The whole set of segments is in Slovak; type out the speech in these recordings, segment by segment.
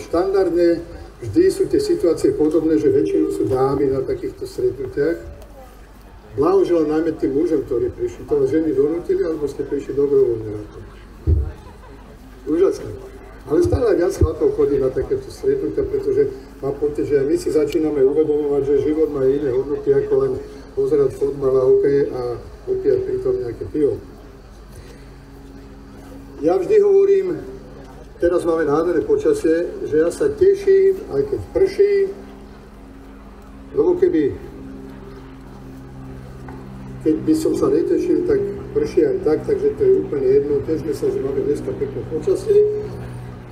štandardne vždy sú tie situácie podobné, že väčšinou sú dámy na takýchto stretnutiach. Blahoželám najmä tým mužom, ktorí prišli. To vás ženy donútili, alebo ste prišli dobrovoľne na to? Úžasné. Ale stále viac chlapov chodí na takéto stretnutia, pretože mám pocit, že aj my si začíname uvedomovať, že život má iné hodnoty, ako len pozerať fotbal a hokej a opíjať pritom nejaké pivo. Ja vždy hovorím, teraz máme nádherné počasie, že ja sa teším, aj keď prší, lebo keď by som sa netešil, tak prší aj tak, takže to je úplne jedno. Tešme sa, že máme dneska pekné počasie.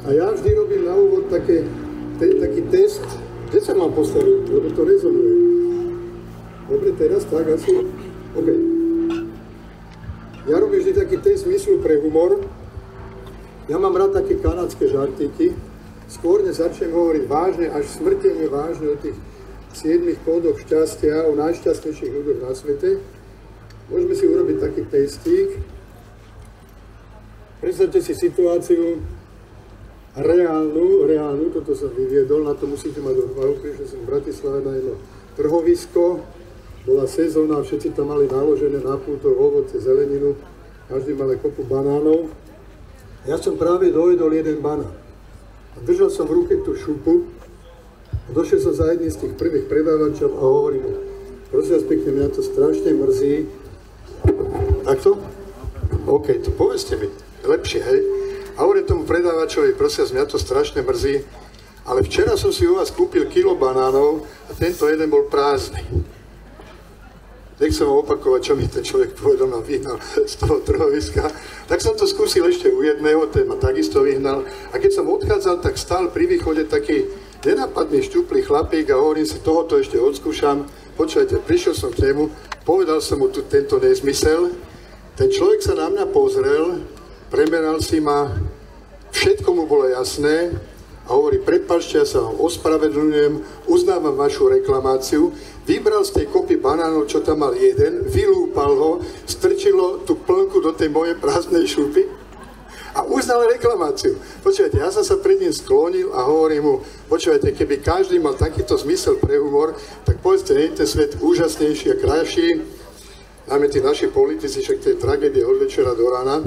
A ja vždy robím na úvod taký test, kde sa mám postaviť, lebo to rezonuje. Dobre, teraz tak asi. OK. Ja robím vždy taký test myslu pre humor. Ja mám rád také kanadské žartíky. Skôr než začnem hovoriť vážne, až smrteľne vážne o tých 7 kódoch šťastia, o najšťastnejších ľuďoch na svete. Môžeme si urobiť taký testík. Predstavte si situáciu reálnu, toto som vyviedol, na to musíte mať odvahu, prišiel som v Bratislave na jedno trhovisko, bola sezóna, všetci tam mali naložené na pultoch ovoce, zeleninu, každý mal kopu banánov. Ja som práve dojedol jeden banán. A držal som v ruke tú šupu a došiel som za jedným z tých prvých predávačov a hovorím mu, prosím vás pekne, mňa to strašne mrzí. Takto? OK, to povedzte mi, lepšie, hej? A hovorím tomu predávačovi, prosím vás, mňa to strašne mrzí, ale včera som si u vás kúpil kilo banánov a tento jeden bol prázdny. Nechcem vám opakovať, čo mi ten človek povedal na vyhnal z toho trhoviska. Tak som to skúsil ešte u jedného, ten ma takisto vyhnal. A keď som odchádzal, tak stál pri východe taký nenápadný šťuplý chlapík a hovorím si, tohoto ešte odskúšam. Počujete, prišiel som k nemu, povedal som mu tu tento nezmysel. Ten človek sa na mňa pozrel, premeral si ma, všetko mu bolo jasné a hovorí, prepáčte, ja sa vám ospravedlňujem, uznávam vašu reklamáciu, vybral z tej kopy banánov, čo tam mal jeden, vylúpal ho, strčilo tú plnku do tej mojej prázdnej šupy a uznal reklamáciu. Počúvajte, ja som sa pred ním sklonil a hovorím mu, počúvajte, keby každý mal takýto zmysel pre humor, tak povedzte, nie je ten svet úžasnejší a krajší, najmä tí naši politici, však to je tragédia od večera do rána.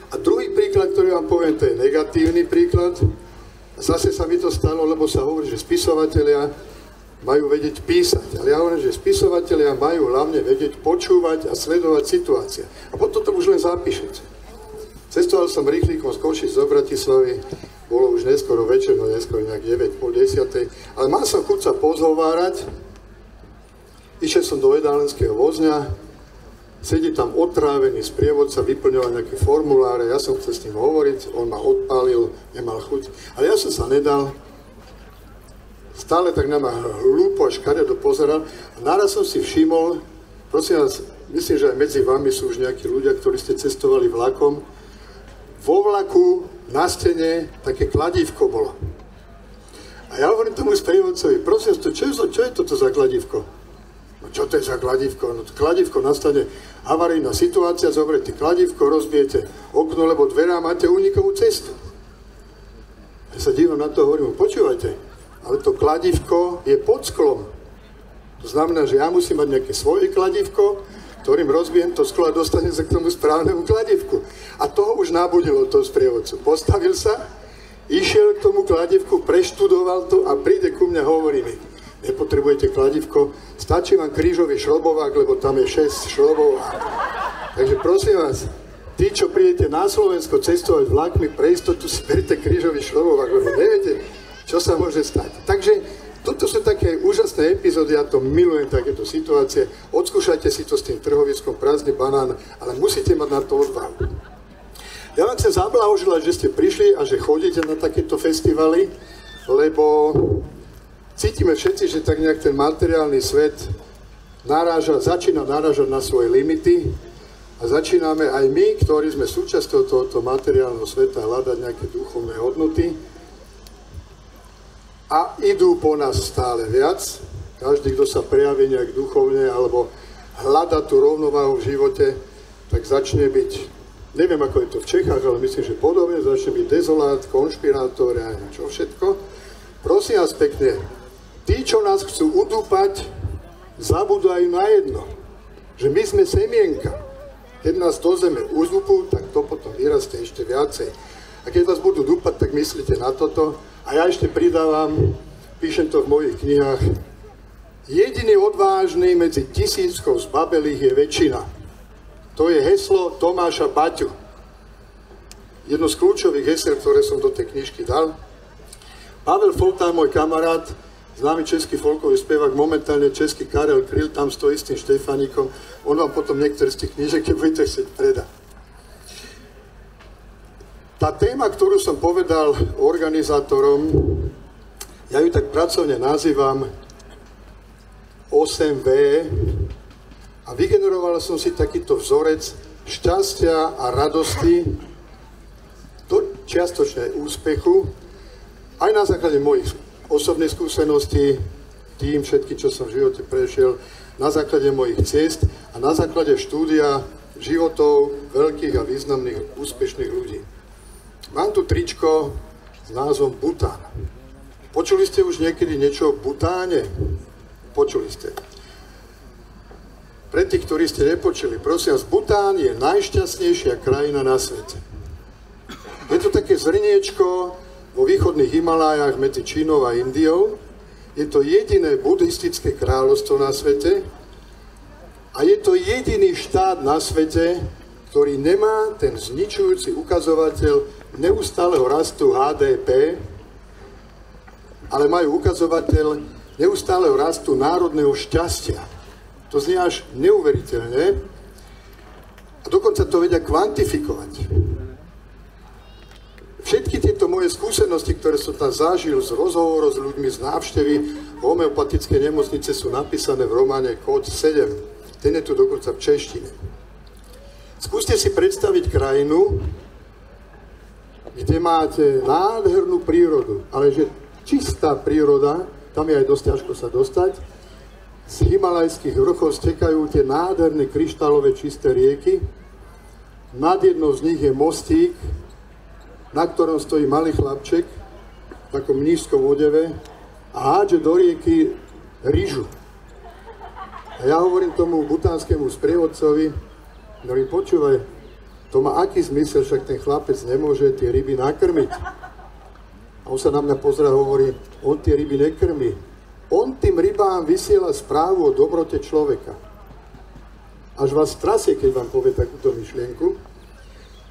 A druhý príklad, ktorý vám poviem, to je negatívny príklad. Zase sa mi to stalo, lebo sa hovorí, že spisovatelia majú vedieť písať. Ale ja hovorím, že spisovatelia majú hlavne vedieť počúvať a sledovať situácie. A potom to už len zapíšete. Cestoval som rýchlikom z Košic do Bratislavy, bolo už neskoro večer, no neskoro nejak 9, pol 10. Ale mal som chuť sa pozhovárať. Išiel som do jedálenského vozňa, sedí tam otrávený sprievodca, vyplňoval nejaké formuláre, ja som chcel s ním hovoriť, on ma odpálil, nemal chuť, ale ja som sa nedal. Stále tak na ma hlúpo a škaredo pozeral a naraz som si všimol, prosím vás, myslím, že aj medzi vami sú už nejakí ľudia, ktorí ste cestovali vlakom. Vo vlaku na stene také kladívko bolo. A ja hovorím tomu sprievodcovi, prosím vás, čo je toto za kladívko? No čo to je za kladívko? No to kladívko nastane havarijná situácia, zoberete kladívko, rozbijete okno, lebo dverá máte únikovú cestu. Ja sa dívam na to a hovorím, počúvajte, ale to kladívko je pod sklom. To znamená, že ja musím mať nejaké svoje kladívko, ktorým rozbijem to sklo a dostanem sa k tomu správnemu kladívku. A toho už nabudilo toho sprievodcu. Postavil sa, išiel k tomu kladívku, preštudoval to a príde ku mňa, hovorí mi, nepotrebujete kladívko, stačí vám krížový šrobovák, lebo tam je 6 šrobov. Takže prosím vás, tí, čo prídete na Slovensko cestovať vlakmi, pre istotu si berte krížový šrobovák, lebo neviete, čo sa môže stať. Takže toto sú také úžasné epizódy, ja to milujem, takéto situácie. Odskúšajte si to s tým trhoviskom, prázdny banán, ale musíte mať na to odvahu. Ja vám chcem zablahoželať, že ste prišli a že chodíte na takéto festivaly, lebo cítime všetci, že tak nejak ten materiálny svet začína narážať na svoje limity a začíname aj my, ktorí sme súčasťou tohoto materiálneho sveta, hľadať nejaké duchovné hodnoty a idú po nás stále viac. Každý, kto sa prejaví nejak duchovne alebo hľada tú rovnováhu v živote, tak začne byť neviem ako je to v Čechách, ale myslím, že podobne, začne byť dezolát, konšpirátor a čo všetko. Prosím vás pekne, tí, čo nás chcú udúpať, zabúdajú na jedno, že my sme semienka. Keď nás do zeme uzúpú, tak to potom vyrastie ešte viacej. A keď vás budú dúpať, tak myslíte na toto. A ja ešte pridávam, píšem to v mojich knihách, jediný odvážny medzi tisíckou zbabelých je väčšina. To je heslo Tomáša Baťu. Jedno z kľúčových hesiel, ktoré som do tej knižky dal. Pavel Foltán, môj kamarát, známy český folkový spevák, momentálne český Karel Kryl, tam stojí s tým Štefánikom. On vám potom niektoré z tých knížek, keď budete chcieť, predá. Tá téma, ktorú som povedal organizátorom, ja ju tak pracovne nazývam 8V a vygeneroval som si takýto vzorec šťastia a radosti, čiastočne úspechu, aj na základe mojich osobných skúseností, tým všetky, čo som v živote prešiel, na základe mojich ciest a na základe štúdia životov veľkých a významných úspešných ľudí. Mám tu tričko s názvom Bután. Počuli ste už niekedy niečo o Butáne? Počuli ste. Pre tých, ktorí ste nepočuli, prosím vás, Bután je najšťastnejšia krajina na svete. Je to také zrniečko vo východných Himalájach medzi Čínou a Indiou. Je to jediné buddhistické kráľovstvo na svete a je to jediný štát na svete, ktorý nemá ten zničujúci ukazovateľ neustáleho rastu HDP, ale majú ukazovateľ neustáleho rastu národného šťastia. To znie až neuveriteľne a dokonca to vedia kvantifikovať. Všetky tieto moje skúsenosti, ktoré som tam zažil z rozhovorov s ľuďmi, z návštevy homeopatickej nemocnice sú napísané v románe Kód 7. Ten je tu dokonca v češtine. Skúste si predstaviť krajinu, kde máte nádhernú prírodu, ale že čistá príroda, tam je aj dosť ťažko sa dostať, z himalajských vrchov stekajú tie nádherné kryštálové čisté rieky, nad jednou z nich je mostík, na ktorom stojí malý chlapček v takom nízkom odeve a hádže do rieky ryžu. A ja hovorím tomu butánskemu sprievodcovi, hovorím, počúvaj, to má aký zmysel, však ten chlapec nemôže tie ryby nakrmiť. A on sa na mňa pozerá a hovorí, on tie ryby nekrmí. On tým rybám vysiela správu o dobrote človeka. Až vás trasie, keď vám povie takúto myšlienku.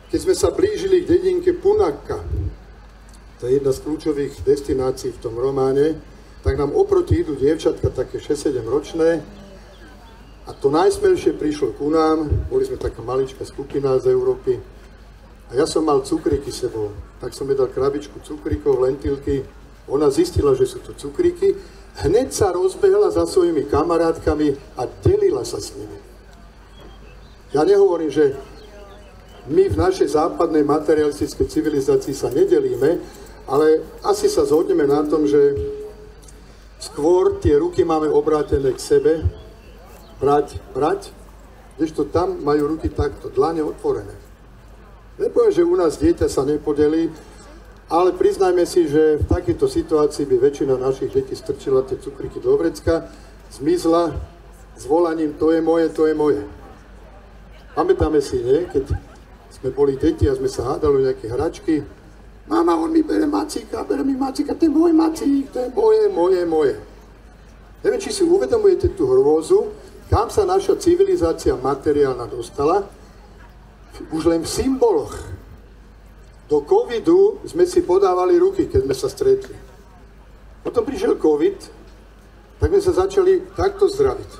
Keď sme sa blížili k dedinke Punakka, to je jedna z kľúčových destinácií v tom románe, tak nám oproti idú dievčatka také 6-7 ročné a to najsmelšie prišlo ku nám, boli sme taká maličká skupina z Európy a ja som mal cukríky sebou, tak som jej dal krabičku cukríkov, lentilky, ona zistila, že sú to cukríky, hneď sa rozbehla za svojimi kamarátkami a delila sa s nimi. Ja nehovorím, že my v našej západnej materialistickej civilizácii sa nedelíme, ale asi sa zhodneme na tom, že skôr tie ruky máme obrátené k sebe, brať, kdežto tam majú ruky takto, dlane otvorené. Nepoviem, že u nás dieťa sa nepodelí, ale priznajme si, že v takejto situácii by väčšina našich detí strčila tie cukriky do vrecka, zmizla s volaním to je moje, to je moje. Pamätáme si, nie? Keď sme boli deti a sme sa hádali nejaké hračky. Mama, on mi bere macíka, to je môj macík, to je moje. Neviem, či si uvedomujete tú hrôzu, kam sa naša civilizácia materiálna dostala, už len v symboloch. Do covidu sme si podávali ruky, keď sme sa stretli. Potom prišiel covid, tak sme sa začali takto zdraviť.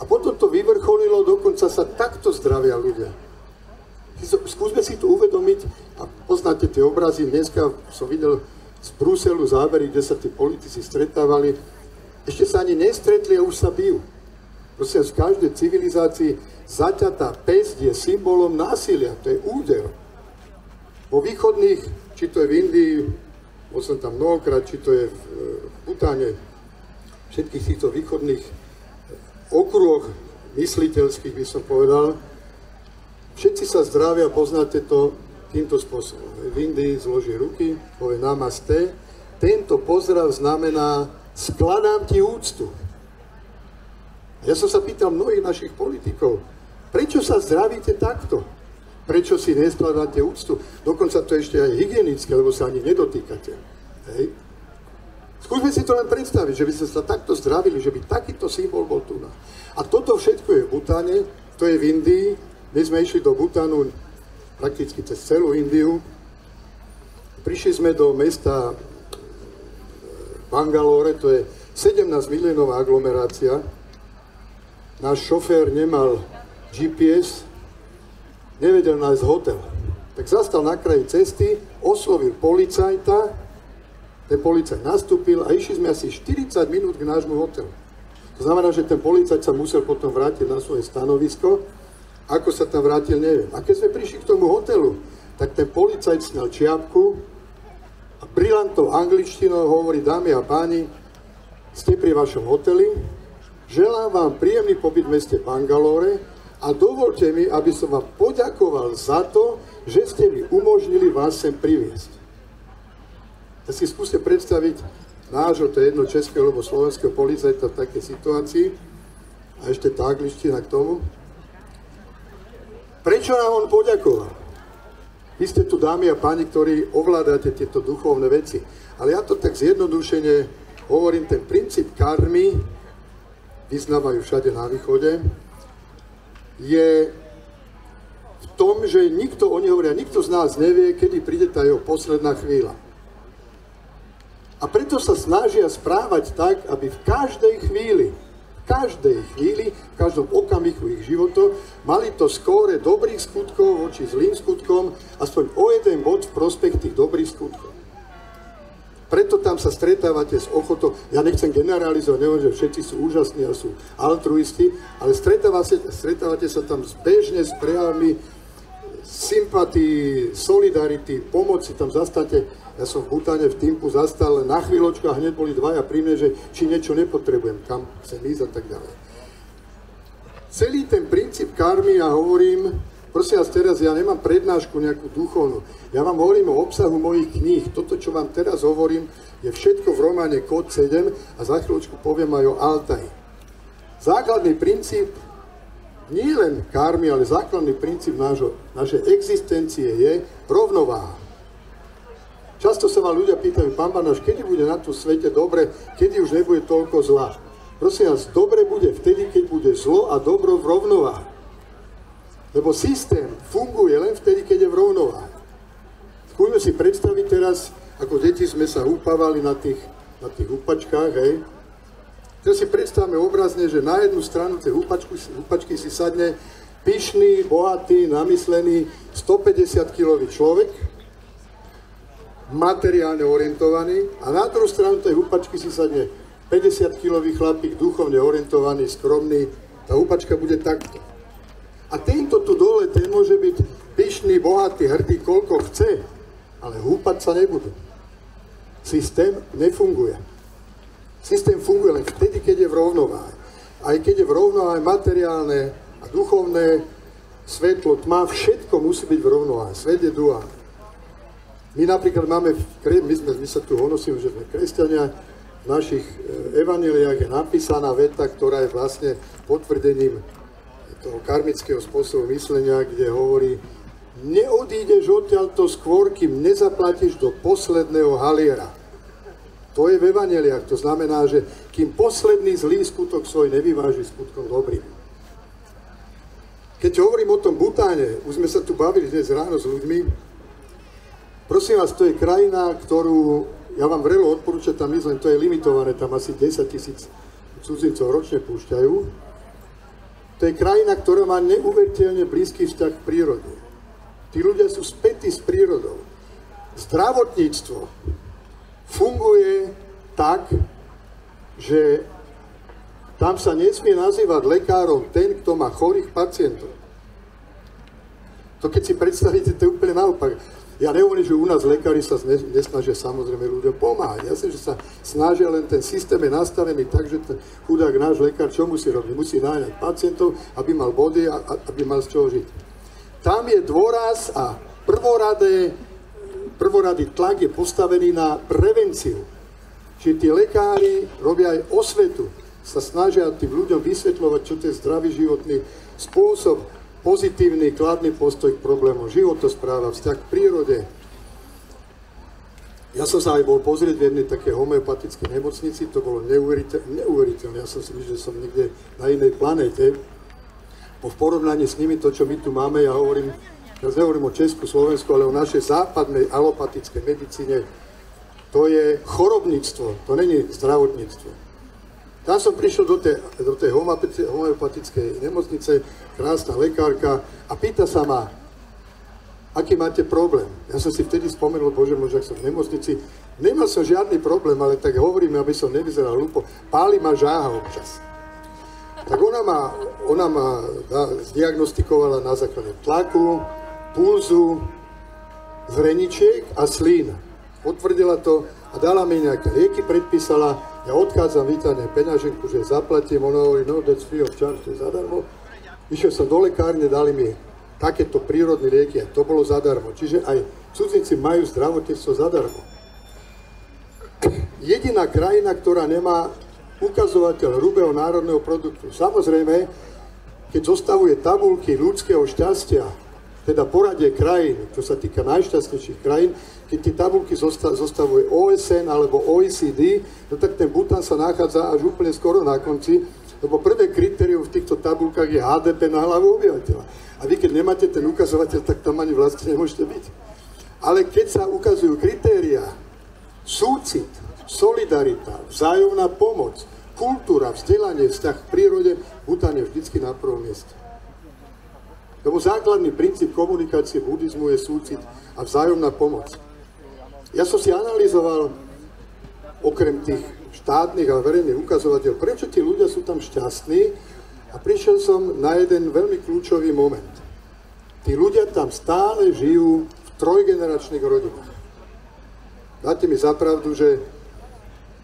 A potom to vyvrcholilo, dokonca sa takto zdravia ľudia. Skúsme si to uvedomiť a poznáte tie obrazy. Dneska som videl z Bruselu zábery, kde sa tí politici stretávali. Ešte sa ani nestretli a už sa bijú. Prosím, v každej civilizácii zaťatá päsť je symbolom násilia, to je úder. Vo východných, či to je v Indii, bol som tam mnohokrát, či to je v Butáne, všetkých týchto východných okruhoch mysliteľských by som povedal, Všetci sa zdravia, poznáte to týmto spôsobom. V Indii zloží ruky, povie namaste. Tento pozdrav znamená skladám ti úctu. Ja som sa pýtal mnohých našich politikov, prečo sa zdravíte takto? Prečo si neskladáte úctu? Dokonca to ešte aj hygienické, lebo sa ani nedotýkate. Hej. Skúsme si to len predstaviť, že by ste sa takto zdravili, že by takýto symbol bol tu. A toto všetko je v Butane, to je v Indii. My sme išli do Butanu prakticky cez celú Indiu. Prišli sme do mesta Bangalore, to je 17 miliónová aglomerácia. Náš šofér nemal GPS, nevedel nájsť hotel. Tak zastal na kraji cesty, oslovil policajta, ten policajt nastúpil a išli sme asi 40 minút k nášmu hotelu. To znamená, že ten policajt sa musel potom vrátiť na svoje stanovisko. Ako sa tam vrátil, neviem. A keď sme prišli k tomu hotelu, tak ten policajt snal čiapku a brilantnou angličtinou hovorí: dámy a páni, ste pri vašom hoteli, želám vám príjemný pobyt v meste Bangalore a dovolte mi, aby som vám poďakoval za to, že ste mi umožnili vás sem priviesť. Tak si skúste predstaviť nášho, to je jedno českého alebo slovenského policajta v takej situácii a ešte tá angličtina k tomu. Prečo nám on poďakoval? Vy ste tu, dámy a páni, ktorí ovládate tieto duchovné veci. Ale ja to tak zjednodušene hovorím, ten princíp karmy, vyznávajú všade na východe, je v tom, že nikto, oni hovoria, nikto z nás nevie, kedy príde tá jeho posledná chvíľa. A preto sa snažia správať tak, aby v každej chvíli, v každom okamihu ich života mali to skóre dobrých skutkov voči zlým skutkom, aspoň o jeden bod v prospech tých dobrých skutkov. Preto tam sa stretávate s ochotou, ja nechcem generalizovať, neviem, že všetci sú úžasní a sú altruisti, ale stretávate sa tam bežne s prejavmi sympatii, solidarity, pomoci, tam zastáte. Ja som v Butane v Timpu zastal na chvíľočku a hneď boli dvaja pri mne, že či niečo nepotrebujem, kam chcem ísť a tak ďalej. Celý ten princíp karmy, ja hovorím, prosím vás teraz, ja nemám prednášku nejakú duchovnú, ja vám hovorím o obsahu mojich kníh. Toto, čo vám teraz hovorím, je všetko v románe Kód 7 a za chvíľočku poviem aj o Altaji. Základný princíp, nie len karmy, ale základný princíp našej existencie je rovnováha. Často sa ma ľudia pýtajú, pán Banáš, kedy bude na tom svete dobre, kedy už nebude toľko zla. Prosím vás, dobre bude vtedy, keď bude zlo a dobro v rovnováhe. Lebo systém funguje len vtedy, keď je v rovnováhe. Skúsme si predstaviť teraz, ako deti sme sa upávali na tých húpačkách, hej. Teraz si predstavme obrazne, že na jednu stranu tej húpačky si sadne pyšný, bohatý, namyslený, 150-kilový človek, materiálne orientovaný, a na druhú stranu tej húpačky si sadne 50-kilový chlapík, duchovne orientovaný, skromný. Tá húpačka bude takto. A tento tu dole, ten môže byť pyšný, bohatý, hrdý, koľko chce, ale húpať sa nebudú. Systém nefunguje. Systém funguje len vtedy, keď je v rovnováhe. Aj keď je v rovnováhe materiálne a duchovné, svetlo, tma, všetko musí byť v rovnováhe. Svet je duálny. My napríklad máme, my sa tu honosíme, že sme kresťania, v našich evanjeliách je napísaná veta, ktorá je vlastne potvrdením toho karmického spôsobu myslenia, kde hovorí: neodídeš odtiaľto skôr, kým nezaplatíš do posledného haliera. To je v evanjeliách, to znamená, že kým posledný zlý skutok svoj nevyváži skutkom dobrým. Keď hovorím o tom Butáne, už sme sa tu bavili dnes ráno s ľuďmi, prosím vás, to je krajina, ktorú ja vám vrelo odporúčam tam ísť, len to je limitované, tam asi 10 000 cudzincov ročne púšťajú. To je krajina, ktorá má neuveriteľne blízky vzťah k prírode. Tí ľudia sú spätí s prírodou. Zdravotníctvo funguje tak, že tam sa nesmie nazývať lekárom ten, kto má chorých pacientov. To keď si predstavíte, to je úplne naopak. Ja nehovorím, že u nás lekári sa nesnažia samozrejme ľuďom pomáhať. Ja že sa snažia, len ten systém je nastavený tak, že ten chudák náš lekár čo musí robiť? Musí nájať pacientov, aby mal body a aby mal z čoho žiť. Tam je dôraz a prvoradý tlak je postavený na prevenciu. Čiže tí lekári robia aj osvetu, sa snažia tým ľuďom vysvetľovať, čo to je zdravý životný spôsob, pozitívny, kladný postoj k problémom, životospráva, vzťah k prírode. Ja som sa aj bol pozrieť v jednej také homeopatickej nemocnici, to bolo neuveriteľné, ja som si myslel, že som niekde na inej planéte. V porovnaní s nimi, to, čo my tu máme, ja nehovorím o Česku, Slovensku, ale o našej západnej alopatickej medicíne, to je chorobníctvo, to není zdravotníctvo. Tam som prišiel do tej homeopatickej nemocnice, krásna lekárka, a pýta sa ma, aký máte problém. Ja som si vtedy spomenul, bože môj, ak som v nemocnici, nemal som žiadny problém, ale tak hovorím, aby som nevyzeral hlúpo, páli ma žáha občas. Tak ona ma zdiagnostikovala na základe tlaku, pulzu, zreničiek a slín. Potvrdila to a dala mi nejaké lieky, predpísala, ja odchádzam, vítané peňaženku, že zaplatím, ona hovorí, no that's free of charge, to je zadarmo. Išiel som do lekárne, dali mi takéto prírodné lieky a to bolo zadarmo. Čiže aj cudzinci majú zdravotníctvo zadarmo. Jediná krajina, ktorá nemá ukazovateľ hrubého národného produktu. Samozrejme, keď zostavuje tabuľky ľudského šťastia, teda poradie krajín, čo sa týka najšťastnejších krajín, keď tie tabuľky zostavuje OSN alebo OECD, no tak ten Bután sa nachádza až úplne skoro na konci, lebo prvé kritérium v týchto tabuľkách je HDP na hlavu obyvateľa. A vy, keď nemáte ten ukazovateľ, tak tam ani vlastne nemôžete byť. Ale keď sa ukazujú kritériá, súcit, solidarita, vzájomná pomoc, kultúra, vzdelanie, vzťah k prírode, Bután je vždycky na prvom mieste. Lebo základný princíp komunikácie buddhizmu je súcit a vzájomná pomoc. Ja som si analyzoval, okrem tých štátnych a verejných ukazovateľov, prečo tí ľudia sú tam šťastní, a prišiel som na jeden veľmi kľúčový moment. Tí ľudia tam stále žijú v trojgeneračných rodinách. Dáte mi za pravdu, že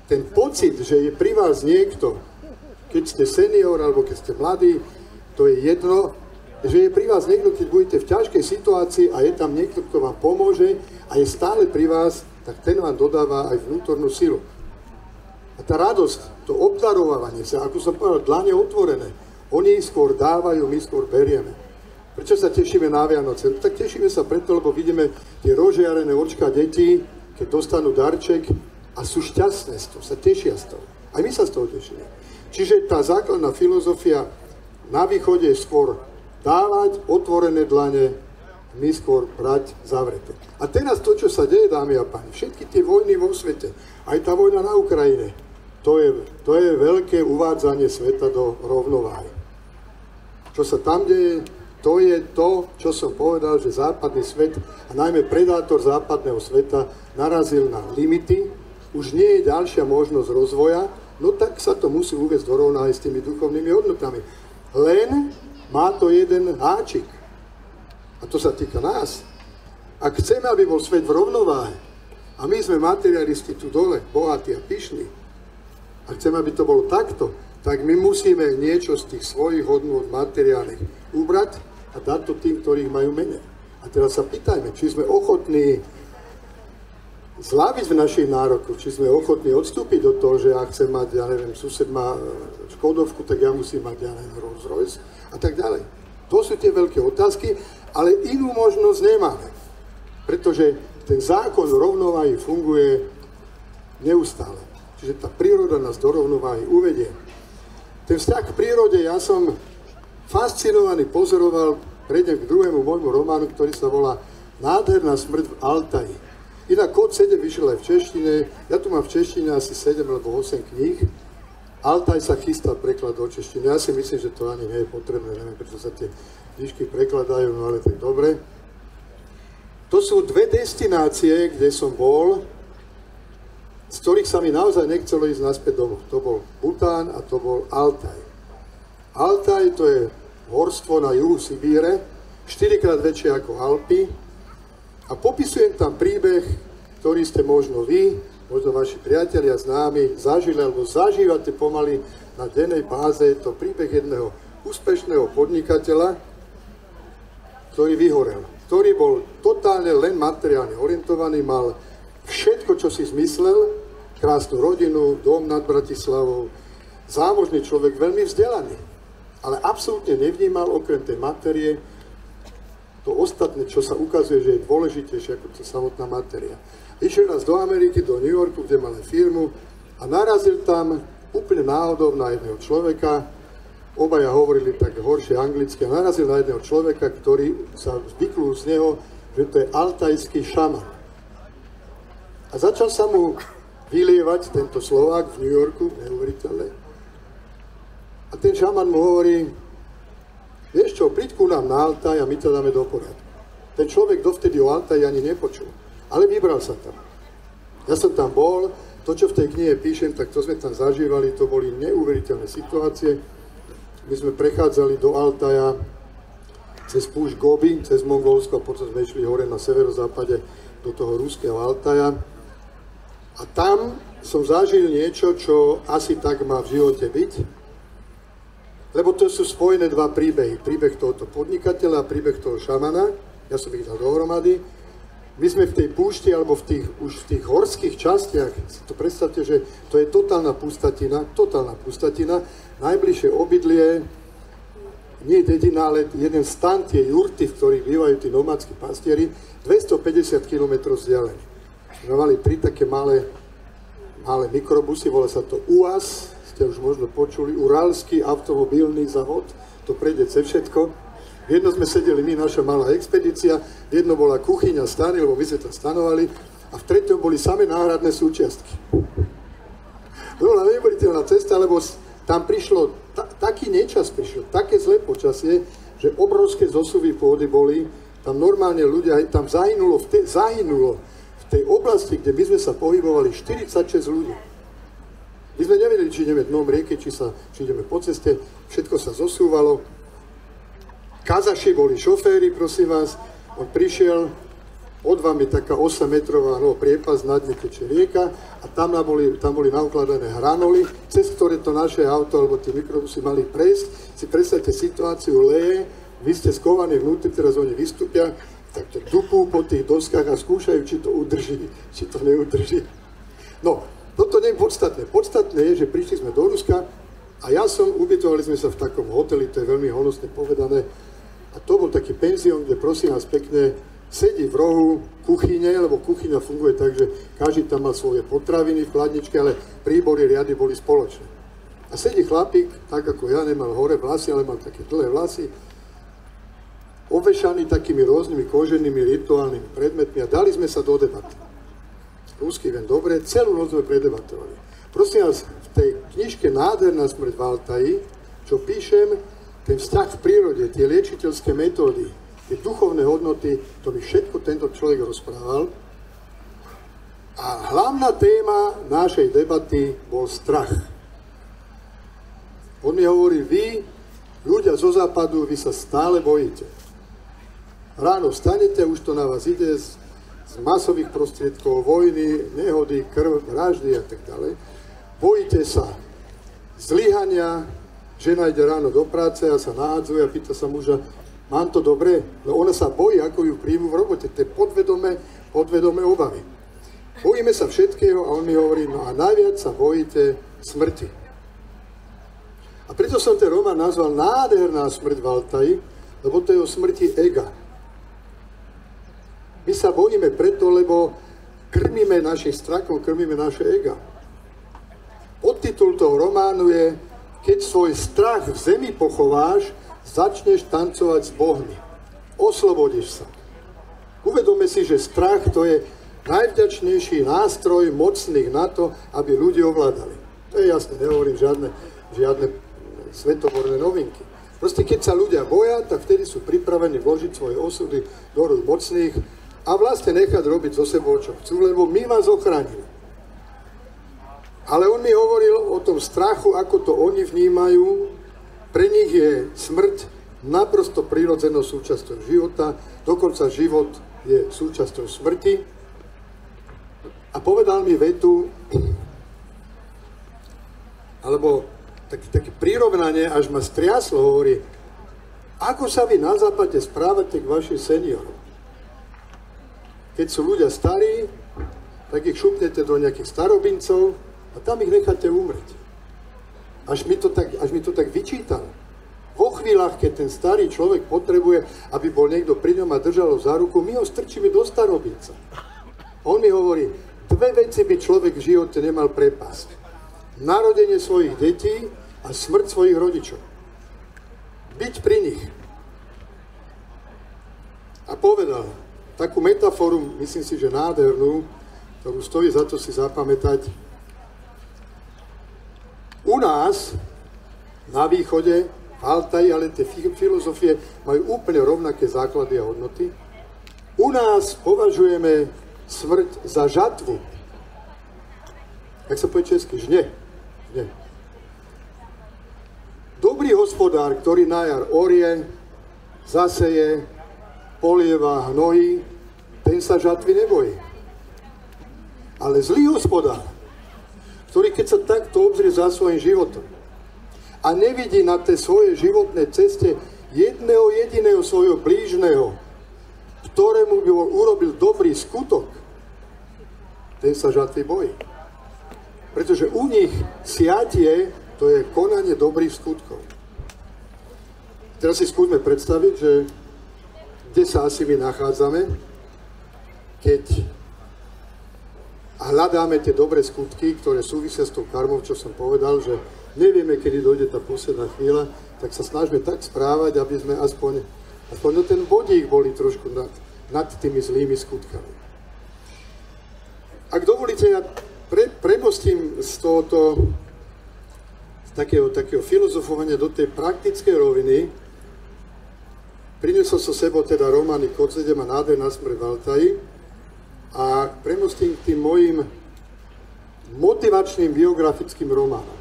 ten pocit, že je pri vás niekto, keď ste senior alebo keď ste mladí, to je jedno, že je pri vás niekto, keď budete v ťažkej situácii a je tam niekto, kto vám pomôže a je stále pri vás, tak ten vám dodáva aj vnútornú silu. A tá radosť, to obdarovávanie sa, ako som povedal, dlane otvorené, oni skôr dávajú, my skôr berieme. Prečo sa tešíme na Vianoce? Tak tešíme sa preto, lebo vidíme tie rozžiarené očká detí, keď dostanú darček a sú šťastné z toho, sa tešia z toho. Aj my sa z toho tešíme. Čiže tá základná filozofia na východe je skôr dávať otvorené dlane, my skôr brať zavreté. A teraz to, čo sa deje, dámy a páni, všetky tie vojny vo svete, aj tá vojna na Ukrajine, to je veľké uvádzanie sveta do rovnováhy. Čo sa tam deje, to je to, čo som povedal, že západný svet, a najmä predátor západného sveta, narazil na limity, už nie je ďalšia možnosť rozvoja, no tak sa to musí uviesť do rovnováhy s tými duchovnými hodnotami. Len má to jeden háčik. A to sa týka nás. Ak chceme, aby bol svet v rovnováhe, a my sme materialisti tu dole, bohatí a pyšní, a chceme, aby to bolo takto, tak my musíme niečo z tých svojich hodnôt materiálnych ubrať a dať to tým, ktorých majú menej. A teraz sa pýtajme, či sme ochotní zľaviť v našich nárokoch, či sme ochotní odstúpiť od toho, že ja chcem mať, ja neviem, sused má Škodovku, tak ja musím mať, ja neviem, Rolls Royce a tak ďalej. To sú tie veľké otázky, ale inú možnosť nemáme. Pretože ten zákon rovnováhy funguje neustále. Čiže tá príroda nás do rovnováhy uvedie. Ten vzťah k prírode, ja som fascinovaný pozoroval, prejdem k druhému môjmu románu, ktorý sa volá Nádherná smrť v Altaji. Inak Kód 7 vyšiel aj v češtine, ja tu mám v češtine asi 7 alebo 8 kníh. Altaj sa chystá preklad do češtiny, ja si myslím, že to ani nie je potrebné, neviem, prečo sa tie knižky prekladajú, no ale tak dobre. To sú dve destinácie, kde som bol, z ktorých sa mi naozaj nechcelo ísť naspäť domov. To bol Bután a to bol Altaj. Altaj to je horstvo na juhu Sibíre, 4-krát väčšie ako Alpy. A popisujem tam príbeh, ktorý ste možno vy, možno vaši priatelia, známi, zažili alebo zažívate pomaly na dennej báze. Je to príbeh jedného úspešného podnikateľa, ktorý vyhorel, ktorý bol totálne len materiálne orientovaný, mal všetko, čo si zmyslel, krásnu rodinu, dom nad Bratislavou, zámožný človek, veľmi vzdelaný, ale absolútne nevnímal okrem tej materie to ostatné, čo sa ukazuje, že je dôležitejšie ako to samotná matéria. Išiel raz do Ameriky, do New Yorku, kde mal firmu a narazil tam úplne náhodou na jedného človeka, obaja hovorili tak horšie anglicky, a narazil na jedného človeka, ktorý sa vyklul z neho, že to je altajský šaman. A začal sa mu vylievať tento Slovák v New Yorku, neuveriteľné. A ten šaman mu hovorí, vieš čo, príď ku nám na Altaj a my to dáme do poriadku. Ten človek dovtedy o Altaji ani nepočul, ale vybral sa tam. Ja som tam bol, to, čo v tej knihe píšem, tak to sme tam zažívali, to boli neuveriteľné situácie. My sme prechádzali do Altaja cez púšť Gobi, cez Mongolsko a potom sme išli hore na severozápade do toho ruského Altaja. A tam som zažil niečo, čo asi tak má v živote byť, lebo to sú spojené dva príbehy. Príbeh tohoto podnikateľa a príbeh toho šamana. Ja som ich dal dohromady. My sme v tej púšti, alebo už v tých horských častiach, si to predstavte, že to je totálna pustatina. Najbližšie obydlie, nie dedina, ale jeden stan, tie jurty, v ktorých bývajú tí nomádski pastieri, 250 km vzdialení. My mali tri také malé mikrobusy, volá sa to UAZ, ste už možno počuli, Uralský automobilný závod, to prejde cez všetko. V jedno sme sedeli my, naša malá expedícia, v jedno bola kuchyňa, stany, lebo my sme tam stanovali, a v treťom boli samé náhradné súčiastky. To bola neuveriteľná cesta, lebo tam prišlo, taký nečas prišiel, také zlé počasie, že obrovské zosuvy pôdy boli, tam normálne ľudia, tam zahynulo v tej oblasti, kde my sme sa pohybovali, 46 ľudí. My sme nevedeli, či ideme dnom rieky, či ideme po ceste, všetko sa zosúvalo. Kazaši boli šoféri, prosím vás, on prišiel, od vám je taká 8-metrová priepas, nad ňou teče rieka a tam boli naukladané hranoly, cez ktoré to naše auto alebo tie mikrobusy mali prejsť. Si predstavte situáciu, leje, vy ste skovaní vnútri, teraz oni vystúpia, tak to dupú po tých doskách a skúšajú, či to udrží, či to neudrží. No, toto nie je podstatné. Podstatné je, že prišli sme do Ruska a ubytovali sme sa v takom hoteli, to je veľmi honosne povedané, a to bol taký penzión, kde prosím vás pekne sedí v rohu kuchyne, lebo kuchyňa funguje tak, že každý tam má svoje potraviny v chladničke, ale príbory, riady boli spoločné. A sedí chlapík, tak ako ja, nemal hore vlasy, ale mal také dlhé vlasy, ovešaný takými rôznymi koženými rituálnymi predmetmi a dali sme sa do debaty. Rusky viem dobre, celú noc sme predebatovali. Prosím vás, v tej knižke Nádherná smrť v Altaji, čo píšem, ten vzťah v prírode, tie liečiteľské metódy, tie duchovné hodnoty, to mi všetko tento človek rozprával. A hlavná téma našej debaty bol strach. On mi hovorí, vy, ľudia zo západu, vy sa stále bojíte. Ráno vstanete, už to na vás ide z masových prostriedkov, vojny, nehody, krv, vraždy a tak ďalej. Bojíte sa zlyhania, žena ide ráno do práce a sa nahádzuje a pýta sa muža, mám to dobre? No ona sa bojí, ako ju príjmu v robote. To je podvedomé obavy. Bojíme sa všetkého a on mi hovorí, no a najviac sa bojíte smrti. A preto som ten román nazval Nádherná smrť v Altaji, lebo to je o smrti ega. My sa bojíme preto, lebo krmíme našim strachom, krmíme naše ega. Podtitul toho románu je Keď svoj strach v zemi pochováš, začneš tancovať s bohmi. Oslobodíš sa. Uvedome si, že strach to je najvďačnejší nástroj mocných na to, aby ľudí ovládali. To je jasné, nehovorím žiadne svetovorné novinky. Proste keď sa ľudia boja, tak vtedy sú pripravení vložiť svoje osudy do rúk mocných a vlastne nechať robiť so sebou, čo chcú, lebo my vás ochránime. Ale on mi hovoril o tom strachu, ako to oni vnímajú. Pre nich je smrť naprosto prirodzenou súčasťou života, dokonca život je súčasťou smrti. A povedal mi vetu, alebo také prirovnanie, až ma striaslo, hovorí, Ako sa vy na západe správate k vašim seniorom? Keď sú ľudia starí, tak ich šupnete do nejakých starobincov a tam ich necháte umrieť. Až mi to tak vyčítalo. Vo chvíľach, keď ten starý človek potrebuje, aby bol niekto pri ňom a držal ho za ruku, my ho strčíme do starobinca. On mi hovorí, dve veci by človek v živote nemal prepásť. Narodenie svojich detí a smrť svojich rodičov. Byť pri nich. A povedal takú metaforu, myslím si, že nádhernú, ktorú stojí za to si zapamätať. U nás, na východe, v Altaji, ale tie filozofie majú úplne rovnaké základy a hodnoty. U nás považujeme smrť za žatvu. Jak sa povie česky? Žne. Dobrý hospodár, ktorý na jar orie, zaseje, polieva, hnojí, ten sa žatvy nebojí. Ale zlý hospodár, ktorý keď sa takto obzrie za svojím životom a nevidí na tej svojej životnej ceste jedného jediného svojho blížneho, ktorému by urobil dobrý skutok, ten sa žatvy bojí. Pretože u nich siatie, to je konanie dobrých skutkov. Teraz si skúsme predstaviť, že kde sa asi my nachádzame, keď hľadáme tie dobré skutky, ktoré súvisia s tou karmou, čo som povedal, že nevieme, kedy dojde tá posledná chvíľa, tak sa snažíme tak správať, aby sme aspoň no ten bodík boli trošku nad tými zlými skutkami. Ak dovolíte, ja premostím z takého filozofovania do tej praktickej roviny. Priniesol som sebou teda romány Kotzedem a Nádej na smrť v Altaji a premostím k tým mojim motivačným biografickým románom.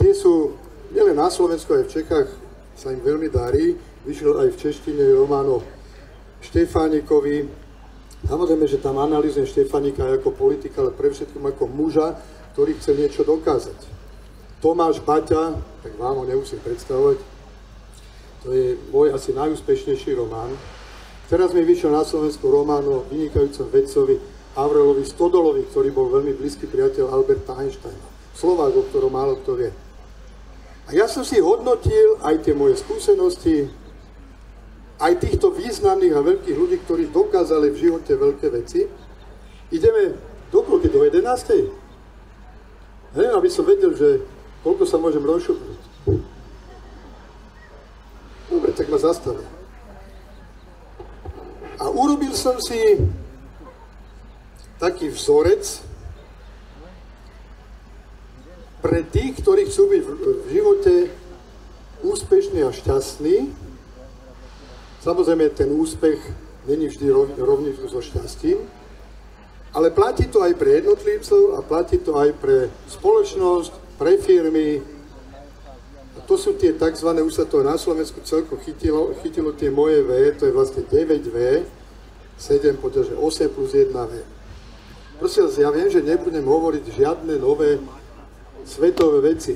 Tie sú, nielen na Slovensku, aj v Čechách sa im veľmi darí. Vyšiel aj v češtine román o Štefánikovi. Samozrejme, že tam analýzujem Štefánika ako politika, ale pre všetkým ako muža, ktorý chce niečo dokázať. Tomáš Baťa, tak vám ho nemusím predstavovať, to je môj asi najúspešnejší román. Teraz mi vyšiel na Slovensku román o vynikajúcom vedcovi Avrelovi Stodolovi, ktorý bol veľmi blízky priateľ Alberta Einsteina. Slovák, o ktorom málo kto vie. A ja som si hodnotil aj tie moje skúsenosti, aj týchto významných a veľkých ľudí, ktorí dokázali v živote veľké veci. Ideme do 11. Aby som vedel, že koľko sa môžem rozšupnúť. Dobre, tak ma zastavia. A urobil som si taký vzorec pre tých, ktorí chcú byť v živote úspešní a šťastní. Samozrejme, ten úspech není vždy rovný so šťastím, ale platí to aj pre jednotlivcov a platí to aj pre spoločnosť, pre firmy. A to sú tie tzv. Už sa to na Slovensku celkom chytilo tie moje V, to je vlastne 9V, 7, pretože 8 plus 1V. Prosím vás, ja viem, že nebudem hovoriť žiadne nové svetové veci,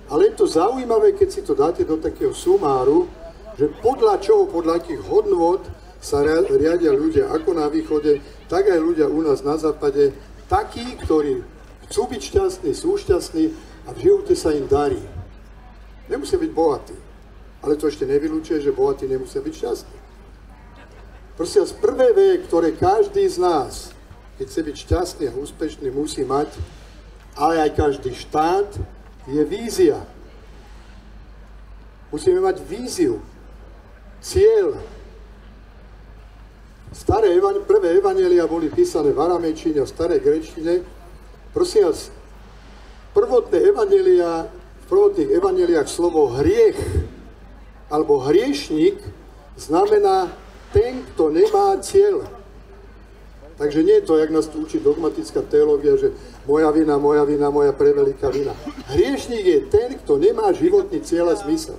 ale je to zaujímavé, keď si to dáte do takého sumáru, že podľa čoho, podľa akých hodnôt sa riadia ľudia ako na východe, tak aj ľudia u nás na západe, takí, ktorí chcú byť šťastní, sú šťastní a v živote sa im darí. Nemusia byť bohatí, ale to ešte nevylučuje, že bohatí nemusia byť šťastní. Prosím vás, prvé V, ktoré každý z nás, keď chce byť šťastný a úspešný, musí mať, ale aj každý štát, je vízia. Musíme mať víziu, cieľ. Prvé evanjelia boli písané v aramejčine a v starej gréčtine. Prosím vás, v prvotných evanjeliách slovo hriech alebo hriešnik znamená ten, kto nemá cieľ. Takže nie je to, jak nás tu učí dogmatická teológia, že moja vina, moja preveľká vina. Hriešnik je ten, kto nemá životný cieľ a zmysel.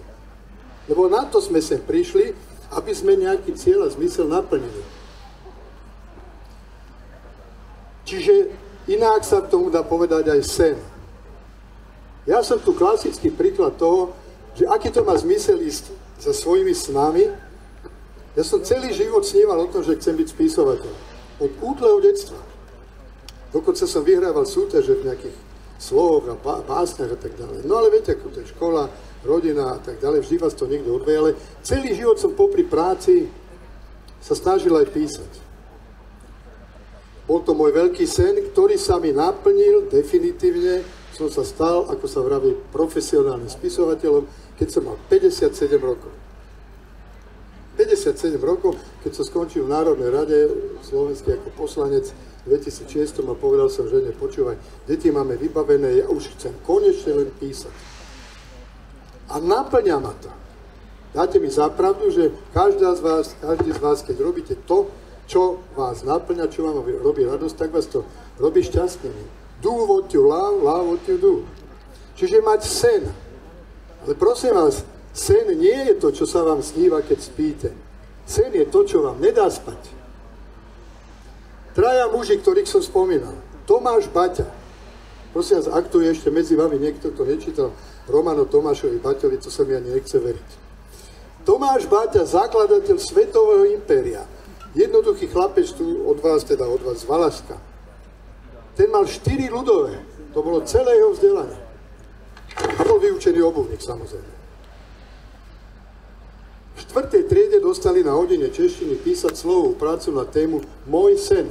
Lebo na to sme sem prišli, aby sme nejaký cieľ a zmysel naplnili. Čiže inak sa k tomu dá povedať aj sen. Ja som tu klasický príklad toho, že aký to má zmysel ísť za svojimi snami. Ja som celý život sníval o tom, že chcem byť spisovateľ. Od útleho detstva. Dokonca som vyhrával súťaže v nejakých slovoch a básniach a tak ďalej. No ale viete, ako to je škola, rodina a tak ďalej, vždy vás to niekto odveje, ale celý život som popri práci sa snažil aj písať. Bol to môj veľký sen, ktorý sa mi naplnil definitívne. Som sa stal, ako sa vraví, profesionálnym spisovateľom, keď som mal 57 rokov. 57 rokov, keď som skončil v Národnej rade slovenskej ako poslanec v 2006 a povedal som žene, počúvaj, deti máme vybavené, ja už chcem konečne len písať. A naplňa ma to. Dáte mi za pravdu, že každý z vás, keď robíte to, čo vás naplňa, čo vám robí radosť, tak vás to robí šťastnými. Do what you love, love what you do. Čiže mať sen. Ale prosím vás, sen nie je to, čo sa vám sníva, keď spíte. Sen je to, čo vám nedá spať. Traja muži, ktorých som spomínal. Tomáš Baťa. Prosím vás, ak tu je ešte medzi vami niekto, kto nečítal Romano Tomášovi Baťovi, to sa mi ani nechce veriť. Tomáš Baťa, zakladateľ Svetového impéria. Jednoduchý chlapec tu od vás z Valašska. Ten mal 4 ľudové. To bolo celé jeho vzdelanie. A bol vyučený obuvník, samozrejme. V 4. triede dostali na hodine češtiny písať slovú prácu na tému Môj sen.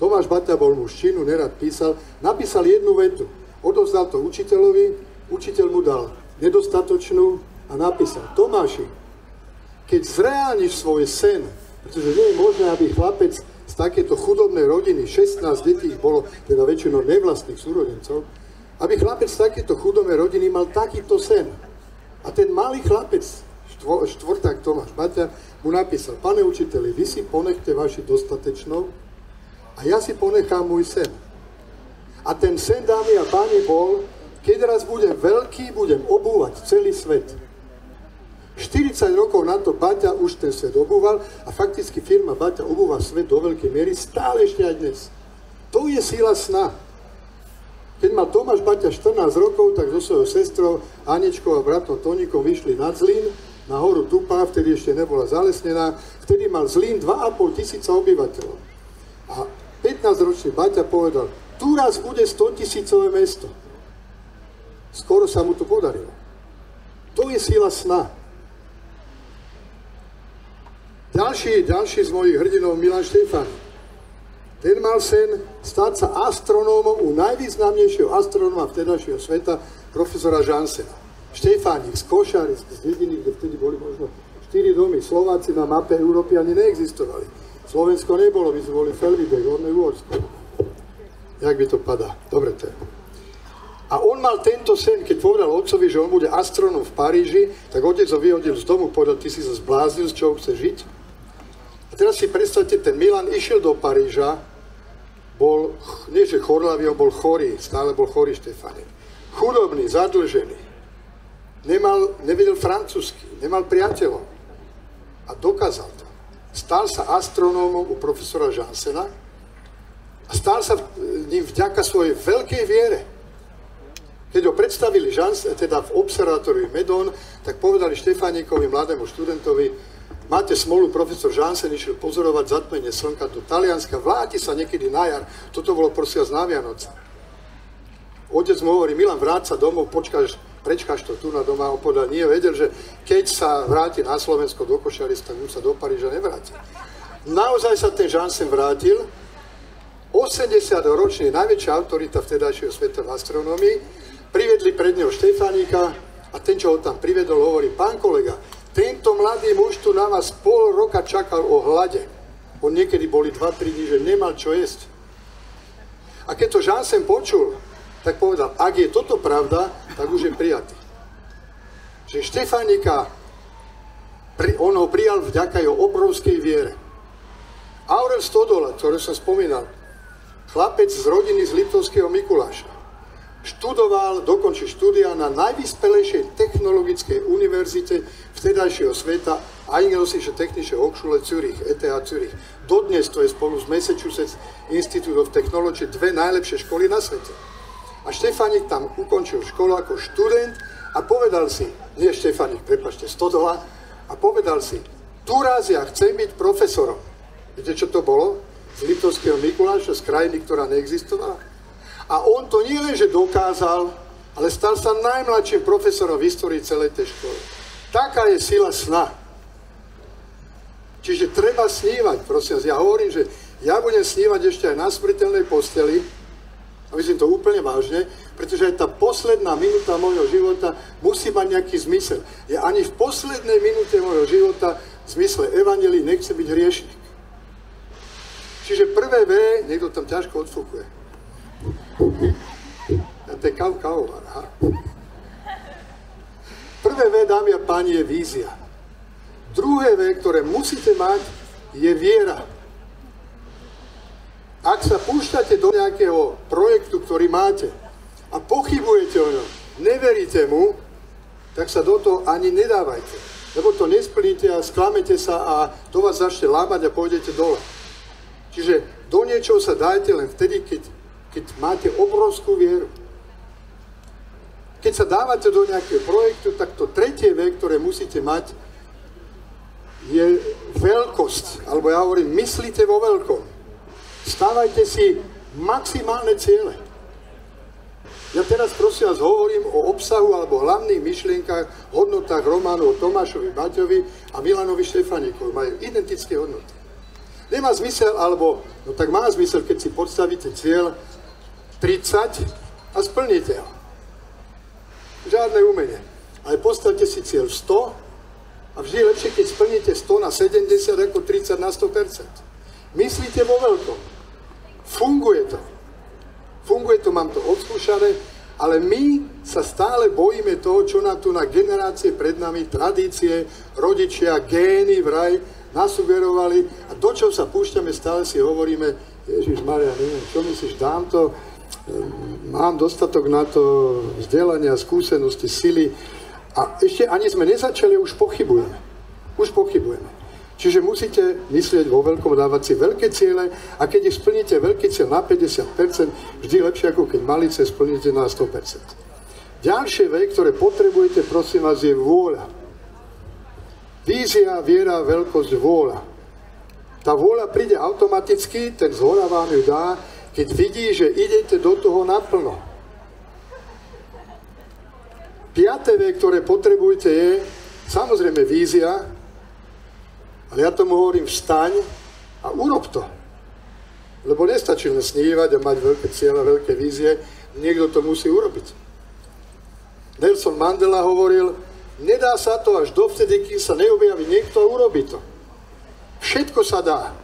Tomáš Baťa bol mužčinu, nerad písal, napísal jednu vetu. Odovzdal to učiteľovi, učiteľ mu dal nedostatočnú a napísal: Tomáši, keď zreálniš svoj sen, pretože nie je možné, aby chlapec z takéto chudobnej rodiny, 16 detí ich bolo, teda väčšinou nevlastných súrodencov, aby chlapec z takéto chudobnej rodiny mal takýto sen. A ten malý chlapec, štvrták Tomáš Baťa, mu napísal: Pane učiteľi, vy si ponechte vaši dostatečnou a ja si ponechám môj sen. A ten sen, dámy a páni, bol: keď raz budem veľký, budem obúvať celý svet. 40 rokov na to Baťa už ten svet obúval a fakticky firma Baťa obúva svet do veľkej miery stále ešte aj dnes. To je síla sna. Keď mal Tomáš Baťa 14 rokov, tak so svojou sestrou Aničkou a bratom Tonikom vyšli nad Zlín, na horu Tupá, vtedy ešte nebola zalesnená, vtedy mal Zlín 2,5 tisíca obyvateľov. A 15-ročný Baťa povedal: tu raz bude 100-tisícové mesto. Skoro sa mu to podarilo. To je síla sna. Ďalší z mojich hrdinov, Milan Štefánik. Ten mal sen stať sa astronómom u najvýznamnejšieho astronóma vtedajšieho sveta, profesora Janssena. Štefánik z Košary, z dediny, kde vtedy boli možno 4 domy. Slováci na mape Európy ani neexistovali. Slovensko nebolo, my sme boli Felvidek, Horné Uhorsko. Jak by to padá? Dobre, to je. A on mal tento sen, keď povedal otcovi, že on bude astronóm v Paríži, tak otec ho vyhodil z domu, povedal: ty si sa zbláznil, z čoho chce žiť? A teraz si predstavte, ten Milan išiel do Paríža, bol, nie že chorlavý, on bol chorý, stále bol chorý Štefánik. Chudobný, zadlžený. Nevedel francúzsky, nemal priateľov. A dokázal to. Stal sa astronómom u profesora Janssena a stal sa ním vďaka svojej veľkej viere. Keď ho predstavili teda v observatóriu Medon, tak povedali Štefánikovi, mladému študentovi: máte smolu, profesor Janssen išiel pozorovať zatmenie slnka do Talianska, vráti sa niekedy na jar. Toto bolo prosím na Vianoce. Otec mu hovorí: Milan, vráť sa domov, prečkáš to tu na doma. On povedal: nie, vedel, že keď sa vráti na Slovensko do Košaric, tak už sa do Paríža nevráti. Naozaj sa ten Janssen vrátil, 80-ročný, najväčšia autorita vtedajšieho sveta v astronómii. Privedli pred neho Štefánika a ten, čo ho tam privedol, hovorí: pán kolega, tento mladý muž tu na vás pol roka čakal o hlade. On niekedy boli 2-3 dní, že nemal čo jesť. A keď to Janssen počul, tak povedal: ak je toto pravda, tak už je prijatý. Že Štefánika, on ho prijal vďaka jeho obrovskej viere. Aurel Stodola, ktorý som spomínal, chlapec z rodiny z Liptovského Mikuláša, dokončil štúdia na najvyspelejšej technologickej univerzite vtedajšieho sveta, Eingelsische Technische Hochschule Zürich, ETH Zürich. Dodnes to je spolu s Massachusetts Institute of Technology 2 najlepšie školy na svete. A Štefánik tam ukončil školu ako študent a povedal si, nie Štefanik, prepáčte, Stodola, a povedal si, tu raz ja chcem byť profesorom. Viete, čo to bolo? Z Liptovského Mikuláša, z krajiny, ktorá neexistovala. A on to nie len, že dokázal, ale stal sa najmladším profesorom v histórii celej tej školy. Taká je sila sna. Čiže treba snívať, prosím vás. Ja hovorím, že ja budem snívať ešte aj na smrteľnej posteli, a myslím to úplne vážne, pretože aj tá posledná minúta môjho života musí mať nejaký zmysel. Ja ani v poslednej minúte môjho života v zmysle evanjelii nechcem byť hriešnik. Čiže prvé V, niekto tam ťažko odfúkuje. A to je kávovár, aha. Prvé V, dámy a páni, je vízia. Druhé V, ktoré musíte mať, je viera. Ak sa púšťate do nejakého projektu, ktorý máte a pochybujete o ňom, neveríte mu, tak sa do toho ani nedávajte. Lebo to nesplníte a sklamete sa a to vás začne lámať a pôjdete dole. Čiže do niečoho sa dajte len vtedy, keď máte obrovskú vieru. Keď sa dávate do nejakého projektu, tak to tretie V, ktoré musíte mať, je veľkosť. Alebo ja hovorím, myslíte vo veľkom. Stávajte si maximálne ciele. Ja teraz prosím vás hovorím o obsahu alebo hlavných myšlienkach, hodnotách románu o Tomášovi Baťovi a Milanovi Štefaníkovi. Majú identické hodnoty. Nemá zmysel, alebo, no tak má zmysel, keď si podstavíte cieľ 30 a splníte ho. Žiadne umenie. Ale postavte si cieľ 100 a vždy je lepšie, keď splníte 100 na 70 ako 30 na 100%. Myslíte vo veľkom. Funguje to. Funguje to, mám to odskúšané, ale my sa stále bojíme toho, čo nám tu na generácie pred nami, tradície, rodičia, gény vraj nasugerovali a do čoho sa púšťame, stále si hovoríme, Ježišmaria, neviem, čo myslíš, dám to, mám dostatok na to vzdelania, skúsenosti, sily a ešte ani sme nezačali, už pochybujeme. Už pochybujeme. Čiže musíte myslieť vo veľkom, dávať si veľké ciele a keď ich splníte veľký cieľ na 50%, vždy lepšie ako keď malý cieľ splníte na 100%. Ďalšie V, ktoré potrebujete, prosím vás, je vôľa. Vízia, viera, veľkosť, vôľa. Tá vôľa príde automaticky, ten zhora vám ju dá, keď vidí, že idete do toho naplno. Piaté V, ktoré potrebujete, je samozrejme vízia, ale ja tomu hovorím, vstaň a urob to. Lebo nestačí len snívať a mať veľké cieľe, veľké vízie, niekto to musí urobiť. Nelson Mandela hovoril, nedá sa to až dovtedy, kým sa neobjaví niekto a urobí to. Všetko sa dá.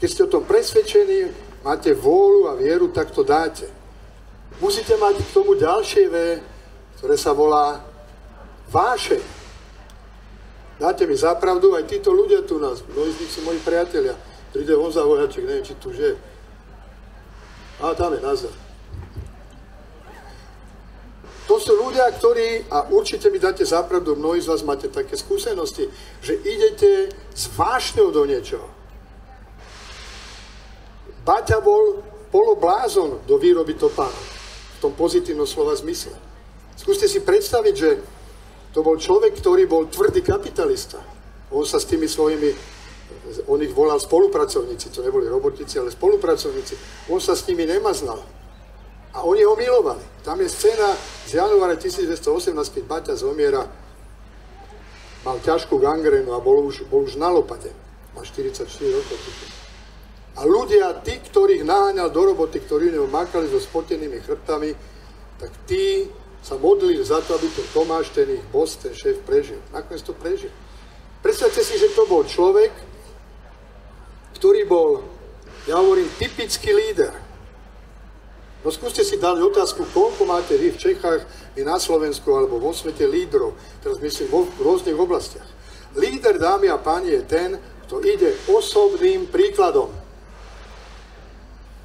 Keď ste o tom presvedčení, máte vôľu a vieru, tak to dáte. Musíte mať k tomu ďalšie V, ktoré sa volá vášeň. Dáte mi zapravdu, aj títo ľudia tu nás, mnohí z nich sú moji priatelia. Príde Honza Vojaček, neviem, či tu žije. A tam je nazdar. To sú ľudia, ktorí, a určite mi dáte zapravdu, mnohí z vás máte také skúsenosti, že idete s vášňou do niečoho. Baťa bol poloblázon do výroby topánok, v tom pozitívnom slova zmysle. Skúste si predstaviť, že to bol človek, ktorý bol tvrdý kapitalista. On sa s tými svojimi, on ich volal spolupracovníci, to neboli robotníci, ale spolupracovníci. On sa s nimi nemaznal. A oni ho milovali. Tam je scéna z januára 1918, keď Baťa zomiera, mal ťažkú gangrénu a bol už na lopate. Mal 44 rokov. A ľudia, tí, ktorých naháňal do roboty, ktorí u neho makali so spotenými chrbtami, tak tí sa modlili za to, aby to Tomáš, ten ich boss, ten šéf prežil. Nakoniec to prežil. Predstavte si, že to bol človek, ktorý bol, ja hovorím, typický líder. No skúste si dať otázku, koľko máte vy v Čechách, vy na Slovensku alebo vo svete lídrov, teraz myslím v rôznych oblastiach. Líder, dámy a páni, je ten, kto ide osobným príkladom.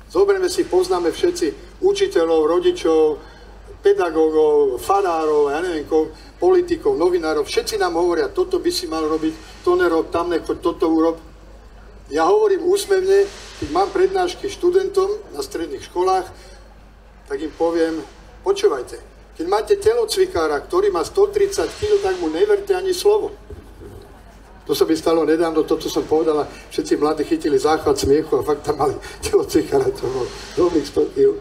Zoberieme si, poznáme všetci učiteľov, rodičov, pedagógov, farárov, ja neviem, politikov, novinárov, všetci nám hovoria, toto by si mal robiť, to nerob, tam nechoď, toto urob. Ja hovorím úsmevne, keď mám prednášky študentom na stredných školách, tak im poviem, počúvajte, Keď máte telocvikára, ktorý má 130 kg, tak mu neverte ani slovo. To sa mi stalo nedávno, toto som povedal a všetci mladí chytili záchvat smiechu a fakt tam mali telocvikára, to bol dobrých 100 kg.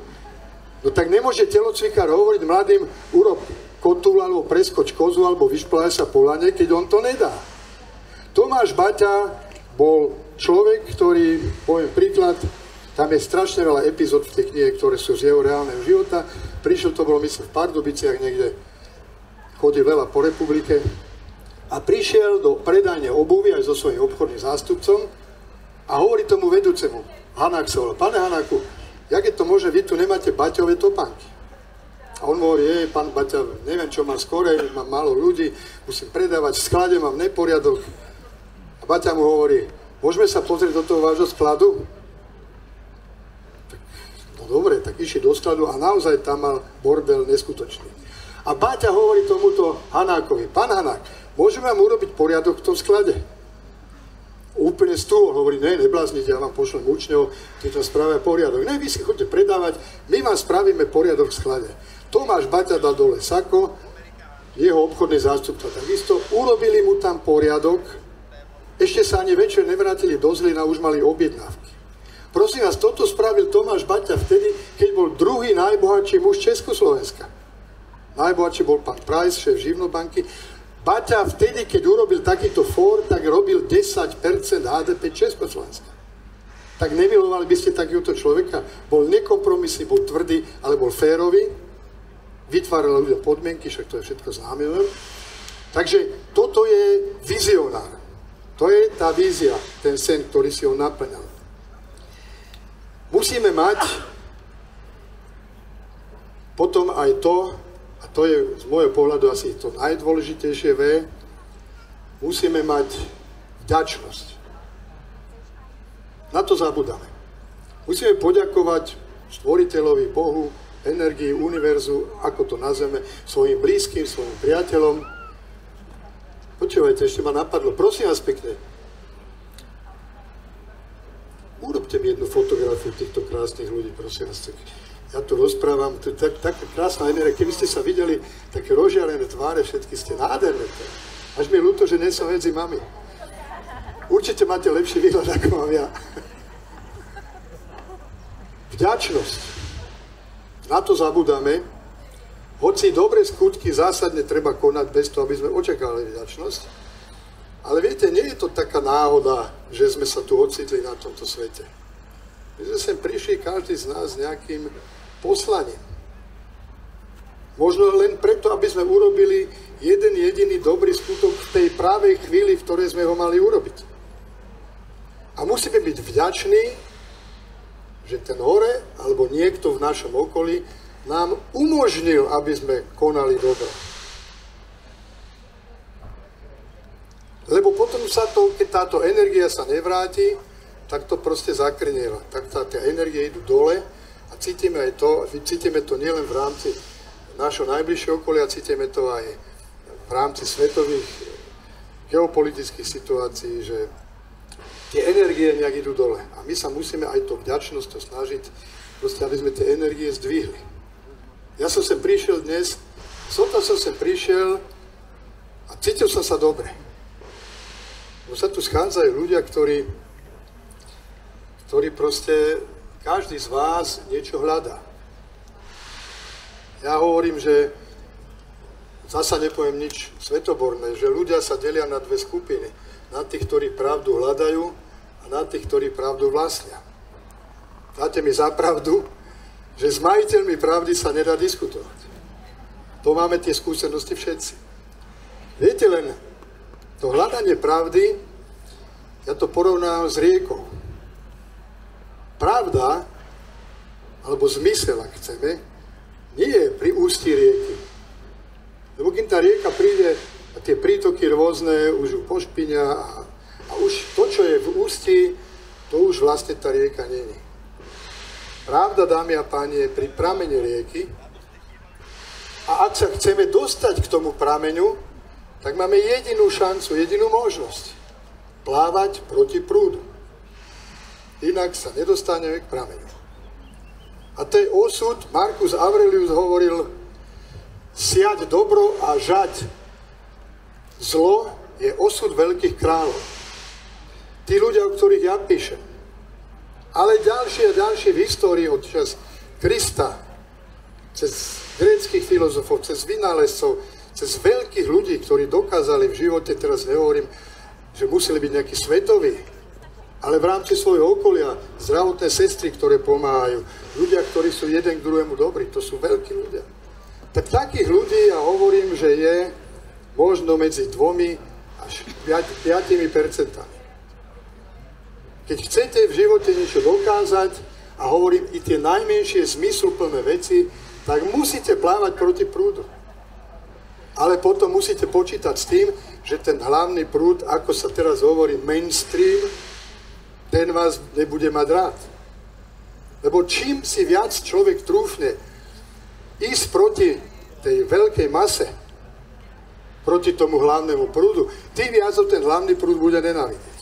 No tak nemôže telocvikár hovoriť mladým, urob kotúľ, alebo preskoč kozu, alebo vyšplaj sa po lane, keď on to nedá. Tomáš Baťa bol človek, ktorý, poviem príklad, tam je strašne veľa epizód v tej knihe, ktoré sú z jeho reálneho života. Prišiel, to bolo myslím v Pardubiciach niekde, chodil veľa po republike a prišiel do predajne obuvy aj so svojím obchodným zástupcom a hovorí tomu vedúcemu, Hanák sa volal, pane Hanáku, jak je to možné, vy tu nemáte Baťové topánky? A on hovorí, pán Baťa, neviem čo mám skorej, mám málo ľudí, musím predávať, v sklade mám neporiadok. A Baťa mu hovorí, môžeme sa pozrieť do toho vášho skladu? No dobre, tak išli do skladu a naozaj tam mal bordel neskutočný. A Baťa hovorí tomuto Hanákovi, pán Hanák, môžeme vám urobiť poriadok v tom sklade? Úplne stôl, hovorí, ne, nebláznite, ja vám pošlem učňov, tí to spravia poriadok. Ne, vy si chodite predávať, my vám spravíme poriadok v sklade. Tomáš Baťa dal dole sako, jeho obchodný zástupca takisto, urobili mu tam poriadok, ešte sa ani večer nevrátili do Zlína, už mali objednávky. Prosím vás, toto spravil Tomáš Baťa vtedy, keď bol druhý najbohatší muž Československa. Najbohatší bol pán Price, šéf Živnobanky. Baťa vtedy, keď urobil takýto fór, tak robil 10% HDP Československa. Tak nemilovali by ste takéhoto človeka? Bol nekompromisný, bol tvrdý, ale bol férový. Vytváral ľudia podmienky, však to je všetko známe. Takže toto je vizionár. To je tá vízia, ten sen, ktorý si on naplňal. Musíme mať potom aj to, a to je z môjho pohľadu asi to najdôležitejšie, musíme mať vďačnosť. Na to zabudáme. Musíme poďakovať stvoriteľovi, Bohu, energii, univerzu, ako to nazveme, svojim blízkym, svojim priateľom. Počúvajte, ešte ma napadlo, prosím vás pekne, urobte mi jednu fotografiu týchto krásnych ľudí, prosím vás. Ja tu rozprávam, to je taká krásna energia, keby ste sa videli, také rozžiarené tváre, všetky ste nádherné. Až mi je ľúto, že nie som medzi vami. Určite máte lepší výhľad, ako mám ja. Vďačnosť. Na to zabudáme, hoci dobré skutky zásadne treba konať bez toho, aby sme očakávali vďačnosť. Ale viete, nie je to taká náhoda, že sme sa tu ocitli na tomto svete. My sme sem prišli, každý z nás nejakým poslaním. Možno len preto, aby sme urobili jeden jediný dobrý skutok v tej pravej chvíli, v ktorej sme ho mali urobiť. A musíme byť vďační, že ten hore, alebo niekto v našom okolí, nám umožnil, aby sme konali dobro. Lebo potom sa to, keď táto energia sa nevráti, tak to proste zakrnieva. Tak tie energie idú dole a cítime aj to, cítime to nielen v rámci našho najbližšieho okolia, cítime to aj v rámci svetových geopolitických situácií, že tie energie nejak idú dole. A my sa musíme aj to vďačnosťou snažiť, proste, aby sme tie energie zdvihli. Ja som sem prišiel dnes, som sem prišiel a cítil som sa dobre. Bo sa tu schádzajú ľudia, ktorí proste, každý z vás niečo hľadá. Ja hovorím, že zasa nepoviem nič svetoborné, že ľudia sa delia na dve skupiny. Na tých, ktorí pravdu hľadajú a na tých, ktorí pravdu vlastnia. Dáte mi za pravdu, že s majiteľmi pravdy sa nedá diskutovať. To máme tie skúsenosti všetci. Viete len, to hľadanie pravdy, ja to porovnám s riekou. Pravda, alebo zmysel, ak chceme, nie je pri ústí rieky. Lebo kým tá rieka príde a tie prítoky rôzne už ju pošpinia a už to, čo je v ústí, to už vlastne tá rieka nie je. Pravda, dámy a páni, je pri pramene rieky a ak sa chceme dostať k tomu prameňu, tak máme jedinú šancu, jedinú možnosť. Plávať proti prúdu. Inak sa nedostaneme k prameňu. A to je osud, Marcus Aurelius hovoril, siať dobro a žať zlo je osud veľkých kráľov. Tí ľudia, o ktorých ja píšem. Ale ďalšie a ďalšie v histórii od čas Krista, cez gréckych filozofov, cez vynálezcov, cez veľkých ľudí, ktorí dokázali v živote, teraz nehovorím, že museli byť nejakí svetoví, ale v rámci svojho okolia, zdravotné sestry, ktoré pomáhajú, ľudia, ktorí sú jeden k druhému dobrí, to sú veľkí ľudia. Tak takých ľudí ja hovorím, že je možno medzi 2 až 5%. Keď chcete v živote niečo dokázať, a hovorím i tie najmenšie zmysluplné veci, tak musíte plávať proti prúdu. Ale potom musíte počítať s tým, že ten hlavný prúd, ako sa teraz hovorí mainstream, ten vás nebude mať rád. Lebo čím si viac človek trúfne ísť proti tej veľkej mase, proti tomu hlavnému prúdu, tým viac ten hlavný prúd bude nenávidieť.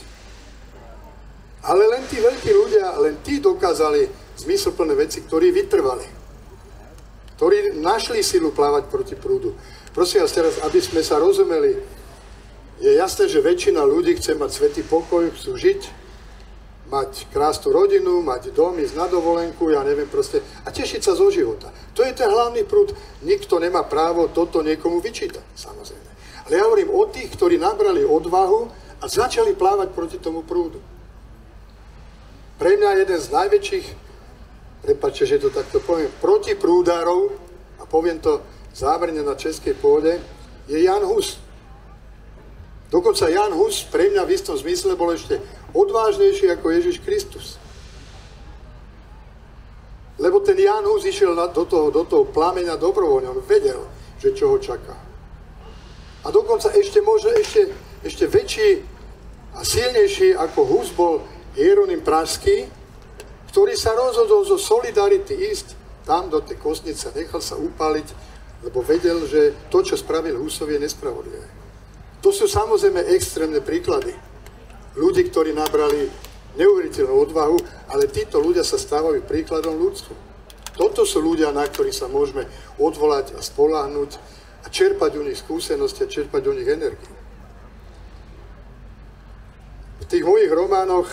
Ale len tí veľkí ľudia, len tí dokázali zmysluplné veci, ktorí vytrvali. Ktorí našli silu plávať proti prúdu. Prosím vás teraz, aby sme sa rozumeli, je jasné, že väčšina ľudí chce mať svätý pokoj, chcú žiť, mať krásnu rodinu, mať dom, ísť na dovolenku, ja neviem proste, a tešiť sa zo života. To je ten hlavný prúd. Nikto nemá právo toto niekomu vyčítať, samozrejme. Ale ja hovorím o tých, ktorí nabrali odvahu a začali plávať proti tomu prúdu. Pre mňa jeden z najväčších, prepáčte, že to takto poviem, protiprúdárov, a poviem to zámerne na českej pôde, je Jan Hus. Dokonca Jan Hus pre mňa v istom zmysle bol ešte odvážnejší ako Ježiš Kristus. Lebo ten Jan Hus išiel do toho plameňa dobrovoľne, on vedel, že čo ho čaká. A dokonca ešte možno ešte väčší a silnejší ako Hus bol Hieronym Pražský, ktorý sa rozhodol zo solidarity ísť tam do tej kostnice, nechal sa upáliť, lebo vedel, že to, čo spravil Husovi, je nespravodlivé. To sú samozrejme extrémne príklady. Ľudí, ktorí nabrali neuveriteľnú odvahu, ale títo ľudia sa stávajú príkladom ľudstvu. Toto sú ľudia, na ktorých sa môžeme odvolať a spoľahnúť a čerpať u nich skúsenosti a čerpať u nich energiu. V tých mojich románoch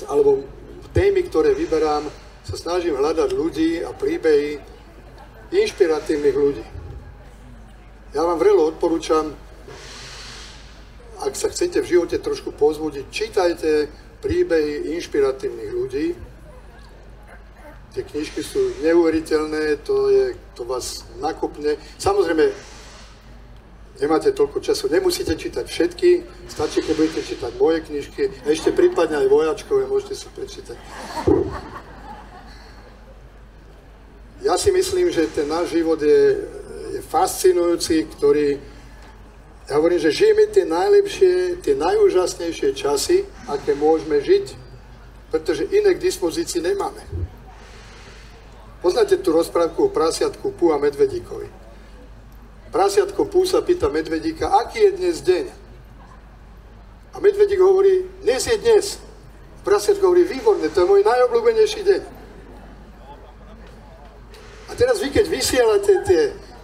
alebo témy, ktoré vyberám, sa snažím hľadať ľudí a príbehy inšpiratívnych ľudí. Ja vám vrelo odporúčam, ak sa chcete v živote trošku pozbudiť, čítajte príbehy inšpiratívnych ľudí. Tie knižky sú neuveriteľné, to vás nakopne. Samozrejme, nemáte toľko času, nemusíte čítať všetky, stačí, keď budete čítať moje knižky, a ešte prípadne aj Vojačkové, môžete si prečítať. Ja si myslím, že ten náš život je fascinujúci, ja hovorím, že žijeme tie najlepšie, tie najúžasnejšie časy, aké môžeme žiť, pretože iné k dispozícii nemáme. Poznáte tú rozprávku o prasiatku Pú a medvedíkovi. Prasiatko Pú sa pýta medvedíka, aký je dnes deň? A medvedík hovorí, dnes je dnes. Prasiatko hovorí, výborne, to je môj najobľúbenejší deň. A teraz vy, keď vysielate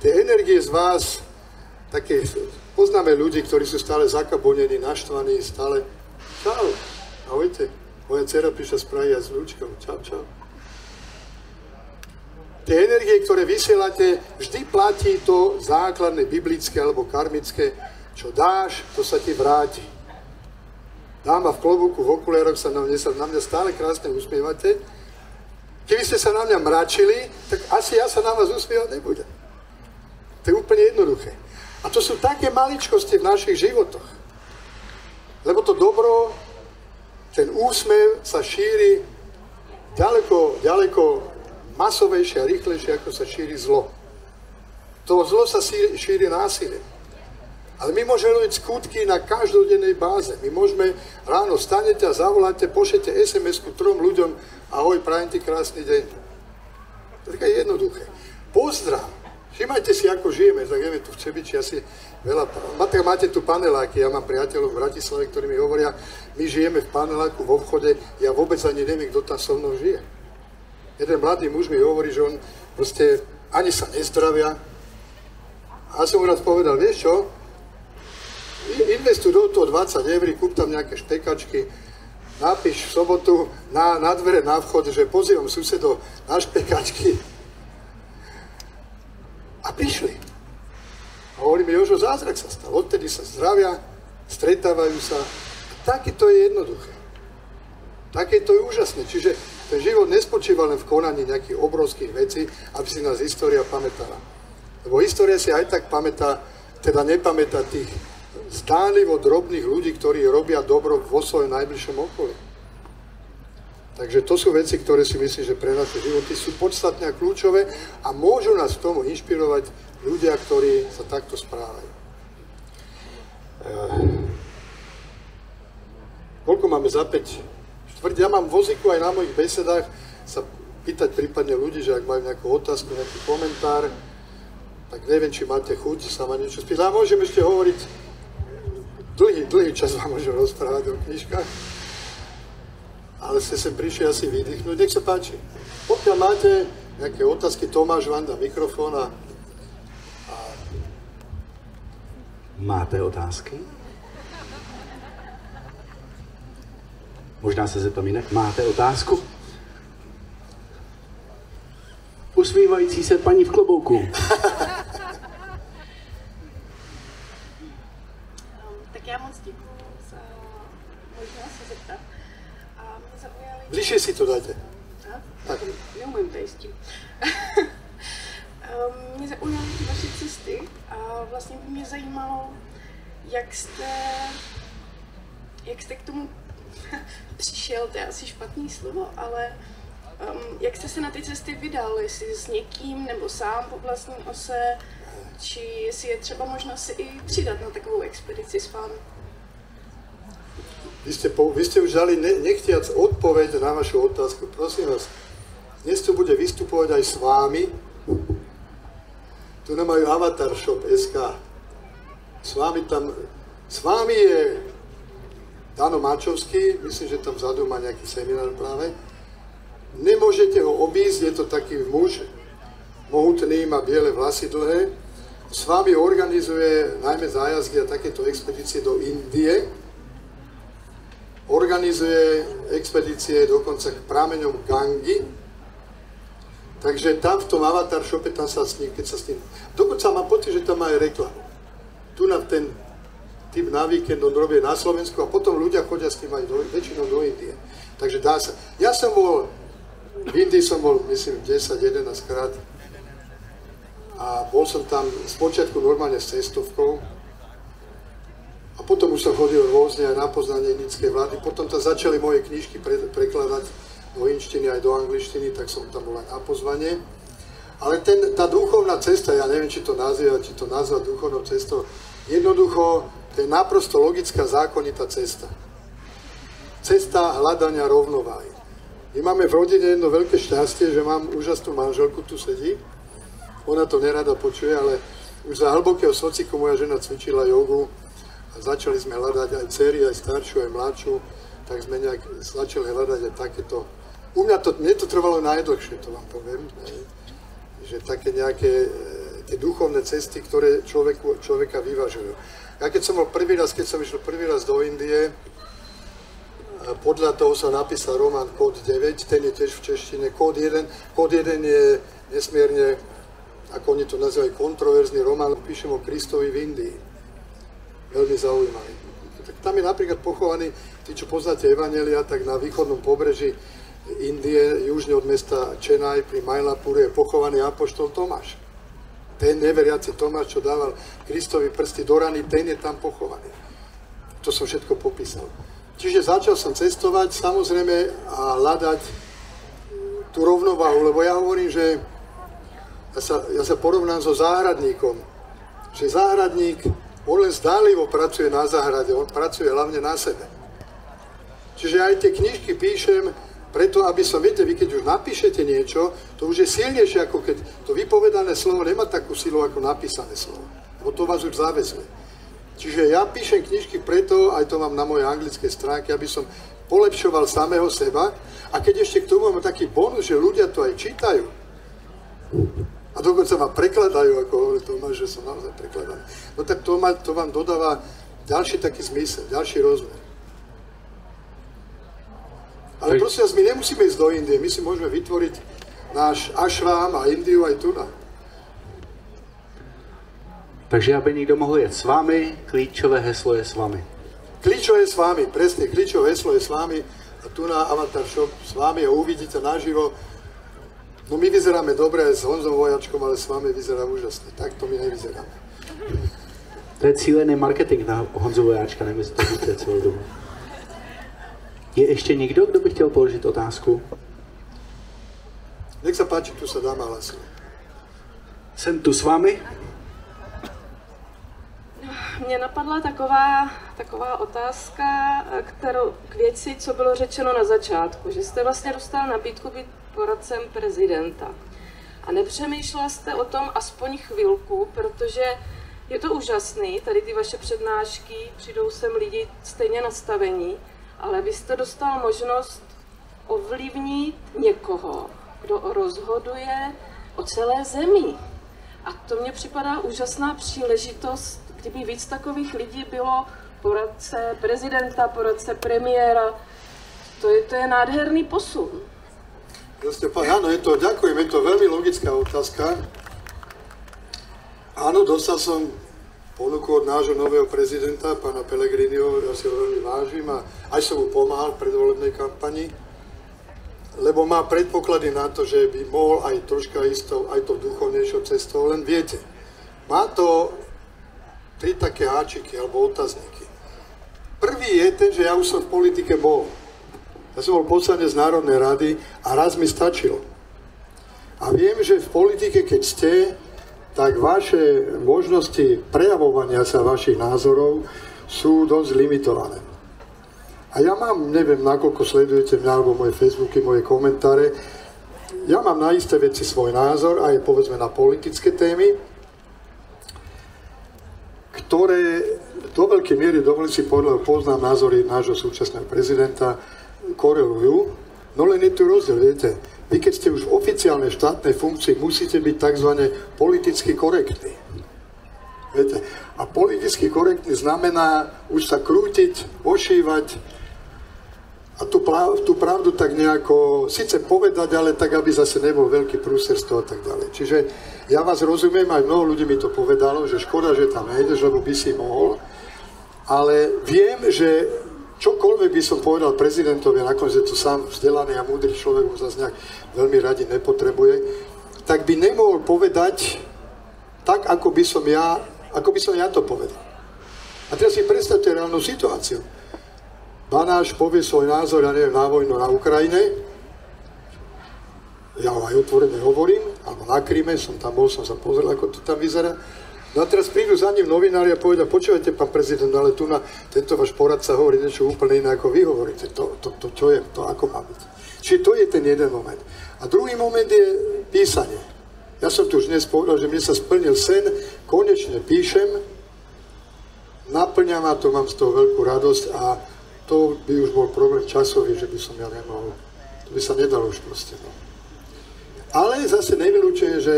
tie energie z vás, také, poznáme ľudí, ktorí sú stále zakabonení, naštvaní, stále, čau, ahojte, moja dcera prišla z Prahy a s vnúčkou, čau, čau. Tie energie, ktoré vysielate, vždy platí to základné, biblické alebo karmické, čo dáš, to sa ti vráti. Dáma v klobúku, v okuliároch sa na mňa stále krásne usmievate. Keby ste sa na mňa mračili, tak asi ja sa na vás usmievať nebudem. To je úplne jednoduché. A to sú také maličkosti v našich životoch. Lebo to dobro, ten úsmev sa šíri ďaleko masovejšie a rýchlejšie, ako sa šíri zlo. To zlo sa šíri násilím. Ale my môžeme robiť skutky na každodennej báze. My môžeme ráno stanete a zavoláte, pošlete SMS-ku 3 ľuďom, ahoj, prajem ti krásny deň. To je také jednoduché. Pozdrav. Všimajte si, ako žijeme. Tak vieme, tu v Čebiči asi veľa... Máte tu paneláky, ja mám priateľov v Bratislave, ktorí mi hovoria, my žijeme v paneláku, v obchode, ja vôbec ani neviem, kto tam so mnou žije. Jeden mladý muž mi hovorí, že on proste ani sa nezdravia, A som mu raz povedal, vieš čo, investuj do toho 20 eur, kúp tam nejaké špekačky, napíš v sobotu na dvere na vchod, že pozývam susedov na špekačky. A prišli. A hovorí mi, Jožo, zázrak sa stal. Odtedy sa zdravia, stretávajú sa. A také to je jednoduché. Také to je úžasné. Čiže ten život nespočíva len v konaní nejakých obrovských vecí, aby si nás história pamätala. Lebo história si aj tak pamätá, teda nepamätá tých zdánlivo drobných ľudí, ktorí robia dobro vo svojom najbližšom okolí. Takže to sú veci, ktoré si myslím, že pre naše životy sú podstatné a kľúčové a môžu nás k tomu inšpirovať ľudia, ktorí sa takto správajú. Koľko máme za 5? Ja mám v vozíku aj na mojich besedách sa pýtať prípadne ľudí, že ak majú nejakú otázku, nejaký komentár, tak neviem, či máte chuť sa ma niečo spýtať. A môžem ešte hovoriť, dlhý čas vám môžem rozprávať o knižkách, ale ste sem prišli asi vydýchnuť. Nech sa páči. Pokiaľ máte nejaké otázky, Tomáš vám dá mikrofón a... Máte otázky? Možná se zeptám jinak. Máte otázku? Usmívající se paní v klobouku. Tak já moc děkuji za možnost se zeptat. A mě zaujaly... Bližšie si to dajte. Tak. Neumím to s tím. Mě zaujaly ty vaše cesty a vlastně by mě zajímalo, jak jste k tomu přišel, to je asi špatný slovo, ale jak jste se na ty cesty vydal, jestli s někým nebo sám po vlastní ose, či jestli je třeba možnost si i přidat na takovou expedici s vámi? Vy ste už dali nechtiac odpoveď na vašu otázku. Prosím vás, dnes tu bude vystupovať aj s vámi. Tu nemajú Avatar Shop SK. S vámi je Dano Mačovský, myslím, že tam vzadu má nejaký seminár práve. Nemôžete ho obísť, je to taký muž, mohutný, má biele vlasy dlhé. S vámi organizuje najmä zájazdy a takéto expedície do Indie. Organizuje expedície dokonca k prameňom Gangy. Takže tam v tom Avatar Shope, tam sa s ním, keď sa s ním... Dokonca mám pocit, že tam má aj reklamu. Tu na ten typ na víkend on robí na Slovensku a potom ľudia chodia s tým aj väčšinou do Indie. Takže dá sa. Ja som bol, v Indii som bol, myslím, 10-11 krát a bol som tam spočiatku normálne s cestovkou a potom už som chodil rôzne aj na poznanie indickej vlády. Potom tam začali moje knižky prekladať do inštiny aj do angličtiny, tak som tam bol aj na pozvanie. Ale tá duchovná cesta, ja neviem, či to nazvať duchovnou cestou, jednoducho, to je naprosto logická, zákonitá cesta. Cesta hľadania rovnováhy. My máme v rodine jedno veľké šťastie, že mám úžasnú manželku, tu sedí. Ona to nerada počuje, ale už za hlbokého sociku moja žena cvičila jogu a začali sme hľadať aj dcery, aj staršiu, aj mladšiu, tak sme nejak začali hľadať aj takéto. Mne to trvalo najdlhšie, to vám poviem, že také nejaké tie duchovné cesty, ktoré človeka vyvažujú. Ja keď som išiel prvý raz do Indie, podľa toho sa napísal román Kód 9, ten je tiež v češtine. Kód 1 je nesmierne, ako oni to nazývajú, kontroverzný román, píšem o Kristovi v Indii. Veľmi zaujímavý. Tak tam je napríklad pochovaný, tí, čo poznáte Evanjelia, tak na východnom pobreží Indie, južne od mesta Chennai pri Mylapure je pochovaný apoštol Tomáš. Ten neveriaci Tomáš, čo dával Kristovi prsty do rany, ten je tam pochovaný. To som všetko popísal. Čiže začal som cestovať, samozrejme, a hľadať tú rovnováhu, lebo ja hovorím, že ja sa porovnám so záhradníkom. Že záhradník, on len zdálivo pracuje na záhrade, on pracuje hlavne na sebe. Čiže aj tie knižky píšem preto, aby som, viete, vy keď už napíšete niečo, to už je silnejšie, ako keď to vypovedané slovo nemá takú silu ako napísané slovo. Lebo to vás už záväzuje. Čiže ja píšem knižky preto, aj to mám na mojej anglickej stránke, aby som polepšoval samého seba. A keď ešte k tomu mám taký bonus, že ľudia to aj čítajú, A dokonca ma prekladajú, ako hovorí Tomáš, že som naozaj prekladaný. No tak to vám dodáva ďalší taký zmysel, ďalší rozmer. Ale prosím vás, my nemusíme ísť do Indie, my si môžeme vytvoriť náš ašrám a Indiu aj tu na. Takže aby někdo mohl jet s vámi, klíčové heslo je s vámi. Klíčové je s vámi, presne, klíčové heslo je s vámi a tu na Avatar Shop s vámi a uvidíte naživo. No my vyzeráme dobre aj s Honzom Vojačkom, ale s vámi vyzerá úžasne. Tak to my nevyzeráme. To je cílený marketing na Honzu Vojáčka, nevím, jestli to víte celou dobu. Je ještě někdo, kdo by chtěl položit otázku? Nech sa páči, tu sa dáma hlasiť. Jsem tu s vámi. Mě napadla taková otázka k věci, co bylo řečeno na začátku, že jste vlastně dostal nabídku být poradcem prezidenta. A nepřemýšlela jste o tom aspoň chvilku, protože je to úžasný, tady ty vaše přednášky, přijdou sem lidi stejně nastavení, ale vy jste dostal možnost ovlivnit někoho, kdo rozhoduje o celé zemi. A to mně připadá úžasná příležitost, kdyby víc takových lidí bylo poradce prezidenta, poradce premiéra. To je nádherný posun. Áno, ďakujem, je to veľmi logická otázka. Áno, dostal som ponuku od nášho nového prezidenta, pána Pellegriniho, ja si ho veľmi vážim a aj som mu pomáhal v predvolebnej kampani, lebo má predpoklady na to, že by mohol aj troška ísť aj tou duchovnejšou cestou, len viete, má to 3 také háčiky alebo otázniky. Prvý je ten, že ja už som v politike bol. Ja som bol poslanec z Národnej rady a raz mi stačilo. A viem, že v politike, keď ste, tak vaše možnosti prejavovania sa vašich názorov sú dosť limitované. A ja mám, neviem, nakoľko sledujete mňa alebo moje Facebooky, moje komentáre, ja mám na isté veci svoj názor, aj povedzme na politické témy, ktoré do veľkej miery, dovolím si povedať, poznám názory nášho súčasného prezidenta, korelujú, no len je tu rozdiel, viete. Vy keď ste už v oficiálnej štátnej funkcii, musíte byť tzv. Politicky korektní. Viete? A politicky korektný znamená už sa krútiť, ošívať a tú pravdu tak nejako, síce povedať, ale tak, aby zase nebol veľký prúser z toho a tak ďalej. Čiže ja vás rozumiem, aj mnoho ľudí mi to povedalo, že škoda, že tam nejdeš, lebo by si mohol, ale viem, že čokoľvek by som povedal prezidentovi, nakoniec je to sám vzdelaný a múdry človek, ho zase nejak veľmi radi nepotrebuje, tak by nemohol povedať tak, ako by som ja to povedal. A teraz si predstavte reálnu situáciu. Banáš povie svoj názor, ja neviem, na vojnu na Ukrajine, ja ho aj otvorene hovorím, alebo na Kryme, som tam bol, som sa pozrel, ako to tam vyzerá. No a teraz prídu za ním novinári a povedia, počúvajte, pán prezident, ale tu na tento váš poradca hovorí niečo úplne iné, ako vy hovoríte. To čo je, to ako má byť. Čiže to je ten jeden moment. A druhý moment je písanie. Ja som tu už dnes povedal, že mne sa splnil sen, konečne píšem, naplňa ma to, mám z toho veľkú radosť a to by už bol problém časový, že by som ja nemohol. To by sa nedalo už proste. No. Ale zase nevylučuje, že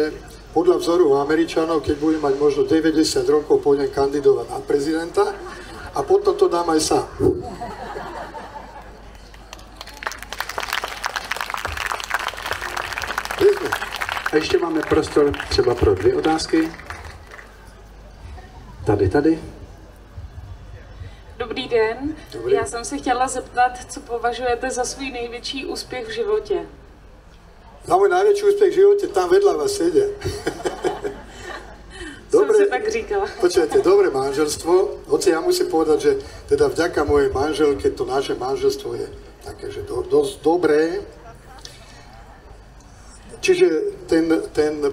podľa vzoru Američanov, keď budem mať možno 90 rokov, pôjdem kandidovať na prezidenta a potom to dám aj sám. A ještě máme prostor třeba pro 2 otázky. Tady. Dobrý den. Dobrý. Já jsem se chtěla zeptat, co považujete za svůj největší úspěch v životě? Za môj najväčší úspech v živote tam vedľa vás sedia. Dobre, som si tak říkala. Počujete, dobré manželstvo. Hoci ja musím povedať, že teda vďaka mojej manželke to naše manželstvo je také, že dosť dobré. Čiže ten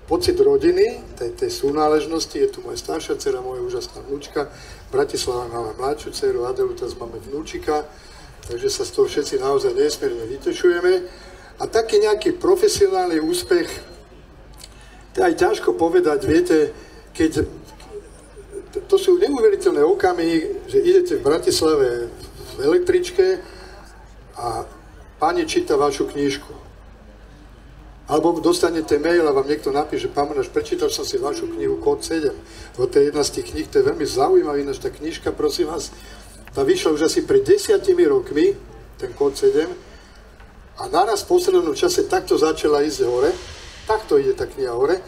pocit rodiny, tej súnáležnosti, je tu moja staršia dcera, moja úžasná vnúčka. V Bratislave máme mladšiu dceru, Adelu, teraz máme vnúčika. Takže sa z toho všetci naozaj nesmierne vytešujeme. A taký nejaký profesionálny úspech, to je aj ťažko povedať, viete, keď to sú neuveriteľné okamihy, že idete v Bratislave v električke a pani číta vašu knižku. Alebo dostanete mail a vám niekto napíše, pán Manaš, prečítal som si vašu knihu Kód 7. To je jedna z tých kníh, to je veľmi zaujímavý, ináč tá knižka, prosím vás, tá vyšla už asi pred 10 rokmi, ten Kód 7, a naraz v poslednom čase takto začala ísť hore, takto ide tá kniha hore,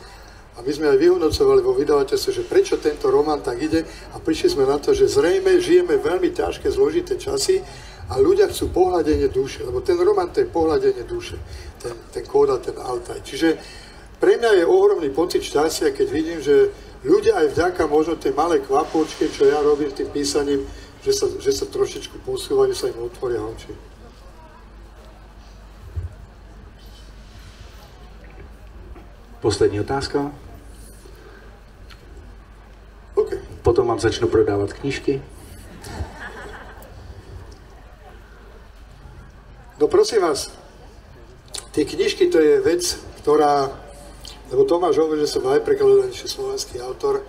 a my sme aj vyhodnocovali vo vydavateľstve, že prečo tento román tak ide, a prišli sme na to, že zrejme žijeme veľmi ťažké, zložité časy a ľudia chcú pohľadenie duše, lebo ten román to je pohľadenie duše, ten kód a ten altaj. Čiže pre mňa je ohromný pocit šťastia, keď vidím, že ľudia aj vďaka možno tej malej kvapôčke, čo ja robím tým písaním, že sa trošičku posúvajú, sa im otvoria oči. Poslední otázka. Okay. Potom vám začnu prodávat knížky. No prosím vás, tie knižky to je vec, ktorá, lebo Tomáš hovorí, že som najprekladanejší slovenský autor.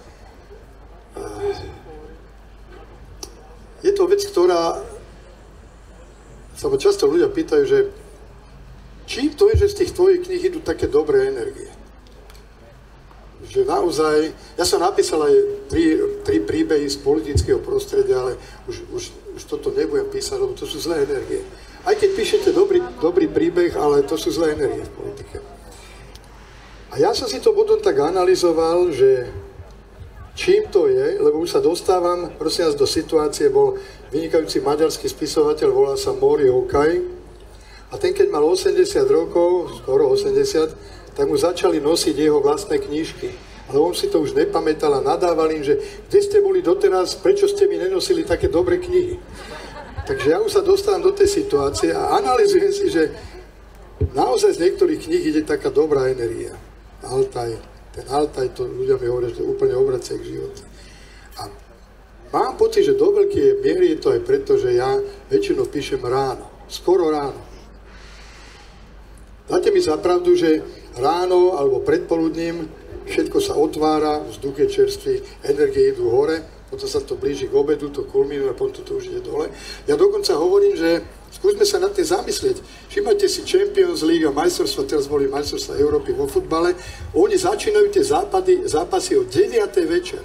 Je to vec, ktorá sa ma často ľudia pýtajú, že čím to je, že z tých tvojich kníh idú také dobré energie? Že naozaj, ja som napísal aj tri príbehy z politického prostredia, ale už toto nebudem písať, lebo to sú zlé energie. Aj keď píšete dobrý príbeh, ale to sú zlé energie v politike. A ja som si to potom tak analyzoval, že čím to je, lebo už sa dostávam, prosím vás, do situácie, bol vynikajúci maďarský spisovateľ, volá sa Móri Okai, a ten, keď mal 80 rokov, skoro 80, tak mu začali nosiť jeho vlastné knižky. Ale on si to už nepamätal a nadával im, že kde ste boli doteraz, prečo ste mi nenosili také dobré knihy. Takže ja už sa dostávam do tej situácie a analyzujem si, že naozaj z niektorých kníh ide taká dobrá energia. Ten altaj, to ľudia mi hovoria, že to úplne obracia k životu. A mám pocit, že do veľkej miery je to aj preto, že ja väčšinou píšem ráno, skoro ráno. Dáte mi za pravdu, že ráno alebo predpoludním všetko sa otvára, vzduch je čerstvý, energie idú hore, potom sa to blíži k obedu, to kulminuje a potom to už ide dole. Ja dokonca hovorím, že skúsme sa nad tým zamyslieť. Všimajte si Champions League a majstrovstva, teraz boli majstrovstva Európy vo futbale, oni začínajú tie zápasy o 9. večer.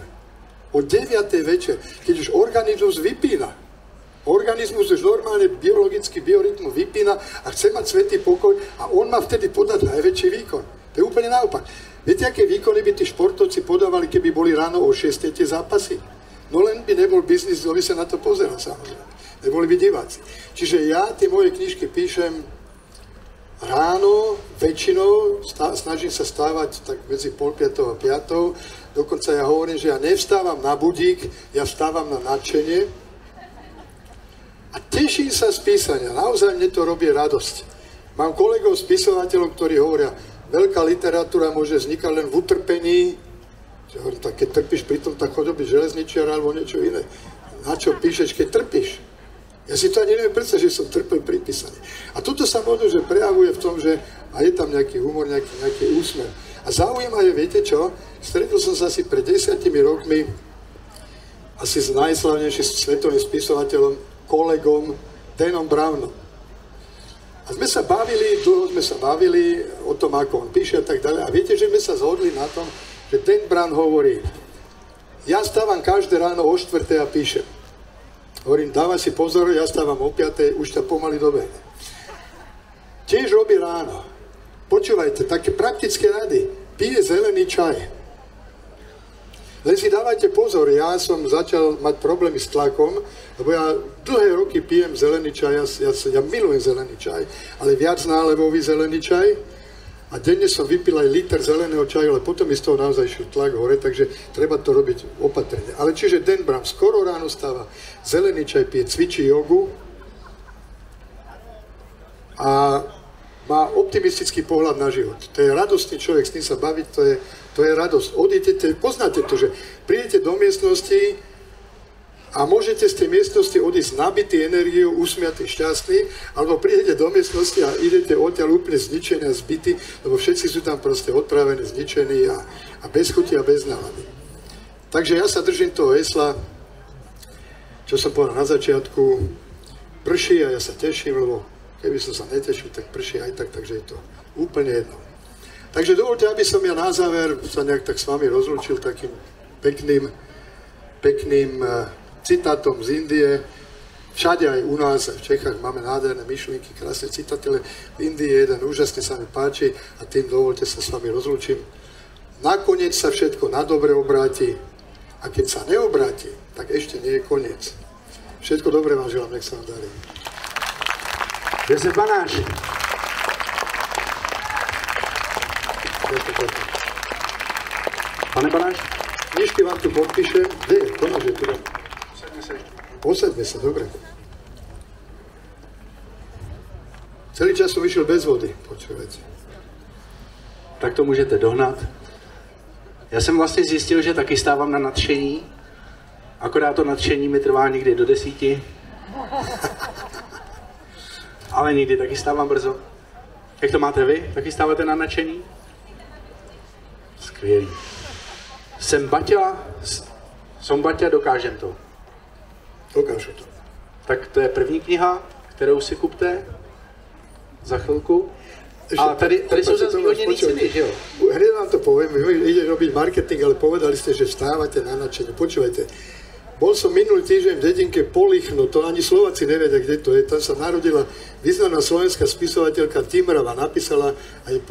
O 9. večer, keď už organizmus vypína. Organizmus už normálne biologický biorytmus vypína a chce mať svätý pokoj a on má vtedy podať najväčší výkon. To je úplne naopak. Viete, aké výkony by tí športovci podávali, keby boli ráno o 6. tie zápasy? No len by nebol biznis, kto by sa na to pozeral, samozrejme. Neboli by diváci. Čiže ja tie moje knižky píšem ráno, väčšinou, snažím sa stávať tak medzi 4:30 a 5:00. Dokonca ja hovorím, že ja nevstávam na budík, ja vstávam na nadšenie. A teším sa z písania, naozaj mne to robí radosť. Mám kolegov spisovateľov, ktorí hovoria, veľká literatúra môže vznikať len v utrpení. Hovorím, tak keď trpíš pri tom, tak choď byť železničiar alebo niečo iné. Na čo píšeš, keď trpíš? Ja si to ani neviem predstaviť, že som trpel pri písaní. A toto sa možno, že prejavuje v tom, že a je tam nejaký humor, nejaký úsmev. A zaujímavé, viete čo? Stretol som sa asi pred 10 rokmi asi s najslavnejším svetovým spisovateľom, kolegom Danom Brownom. A sme sa bavili o tom, ako on píše a tak ďalej. A viete, že sme sa zhodli na tom, že Dan Brown hovorí, ja stávam každé ráno o 4:00 a píšem. Hovorím, dávaj si pozor, ja stávam o 5:00, už ťa pomaly dobehne. Tiež robí ráno. Počúvajte, také praktické rady. Pije zelený čaj. Len si dávajte pozor, ja som začal mať problémy s tlakom, lebo ja dlhé roky pijem zelený čaj, ja milujem zelený čaj, ale viac nálevový zelený čaj a denne som vypil aj liter zeleného čaju, ale potom mi z toho naozaj šiel tlak hore, takže treba to robiť opatrne. Ale čiže Dan Brown skoro ráno stáva, zelený čaj pije, cvičí jogu a má optimistický pohľad na život. To je radostný človek, s tým sa baviť, to je radosť. Odídete, poznáte to, že prídete do miestnosti a môžete z tej miestnosti odísť nabitý energiou, usmiatý, šťastný, alebo prídete do miestnosti a idete odtiaľ úplne zničení a zbytí, lebo všetci sú tam proste odpravení, zničení a bez chuti a bez nálady. Takže ja sa držím toho hesla, čo som povedal na začiatku, prší a ja sa teším, lebo keby som sa netešil, tak prší aj tak, takže je to úplne jedno. Takže dovolte, aby som ja na záver sa nejak tak s vami rozlúčil takým pekným citátom z Indie. Všade aj u nás, v Čechách máme nádherné myšlienky, krásne citáty, ale v Indii jeden úžasne sa mi páči a tým dovolte sa s vami rozlúčim. Nakoniec sa všetko na dobre obráti a keď sa neobráti, tak ešte nie je koniec. Všetko dobré vám želám, nech sa vám darí. Josef Banáš. Pane Banáš? Knižky vám tu podpíšem. Kde je? Konáš je tu. Posaďme sa, dobre. Celý čas som vyšiel bez vody, počúvajte. Tak to můžete dohnat. Já jsem vlastně zjistil, že taky stávám na nadšení, akorát to nadšení mi trvá někdy do 10. Ale někdy taky stávám brzo. Jak to máte vy? Taky stáváte na nadšení? Skvělý. Jsem Baťa, dokážem to. Dokážu to. Tak to je první kniha, kterou si kupte za chvilku. A tady sú zase zvýhodnené ceny, že jo? Hneď vám to poviem, ide robiť marketing, ale povedali ste, že vstávate na nadšenie. Počúvajte, bol som minulý týždeň v dedinke Polichno, to ani Slováci nevedia, kde to je. Tam sa narodila významná slovenská spisovateľka Timrava, napísala aj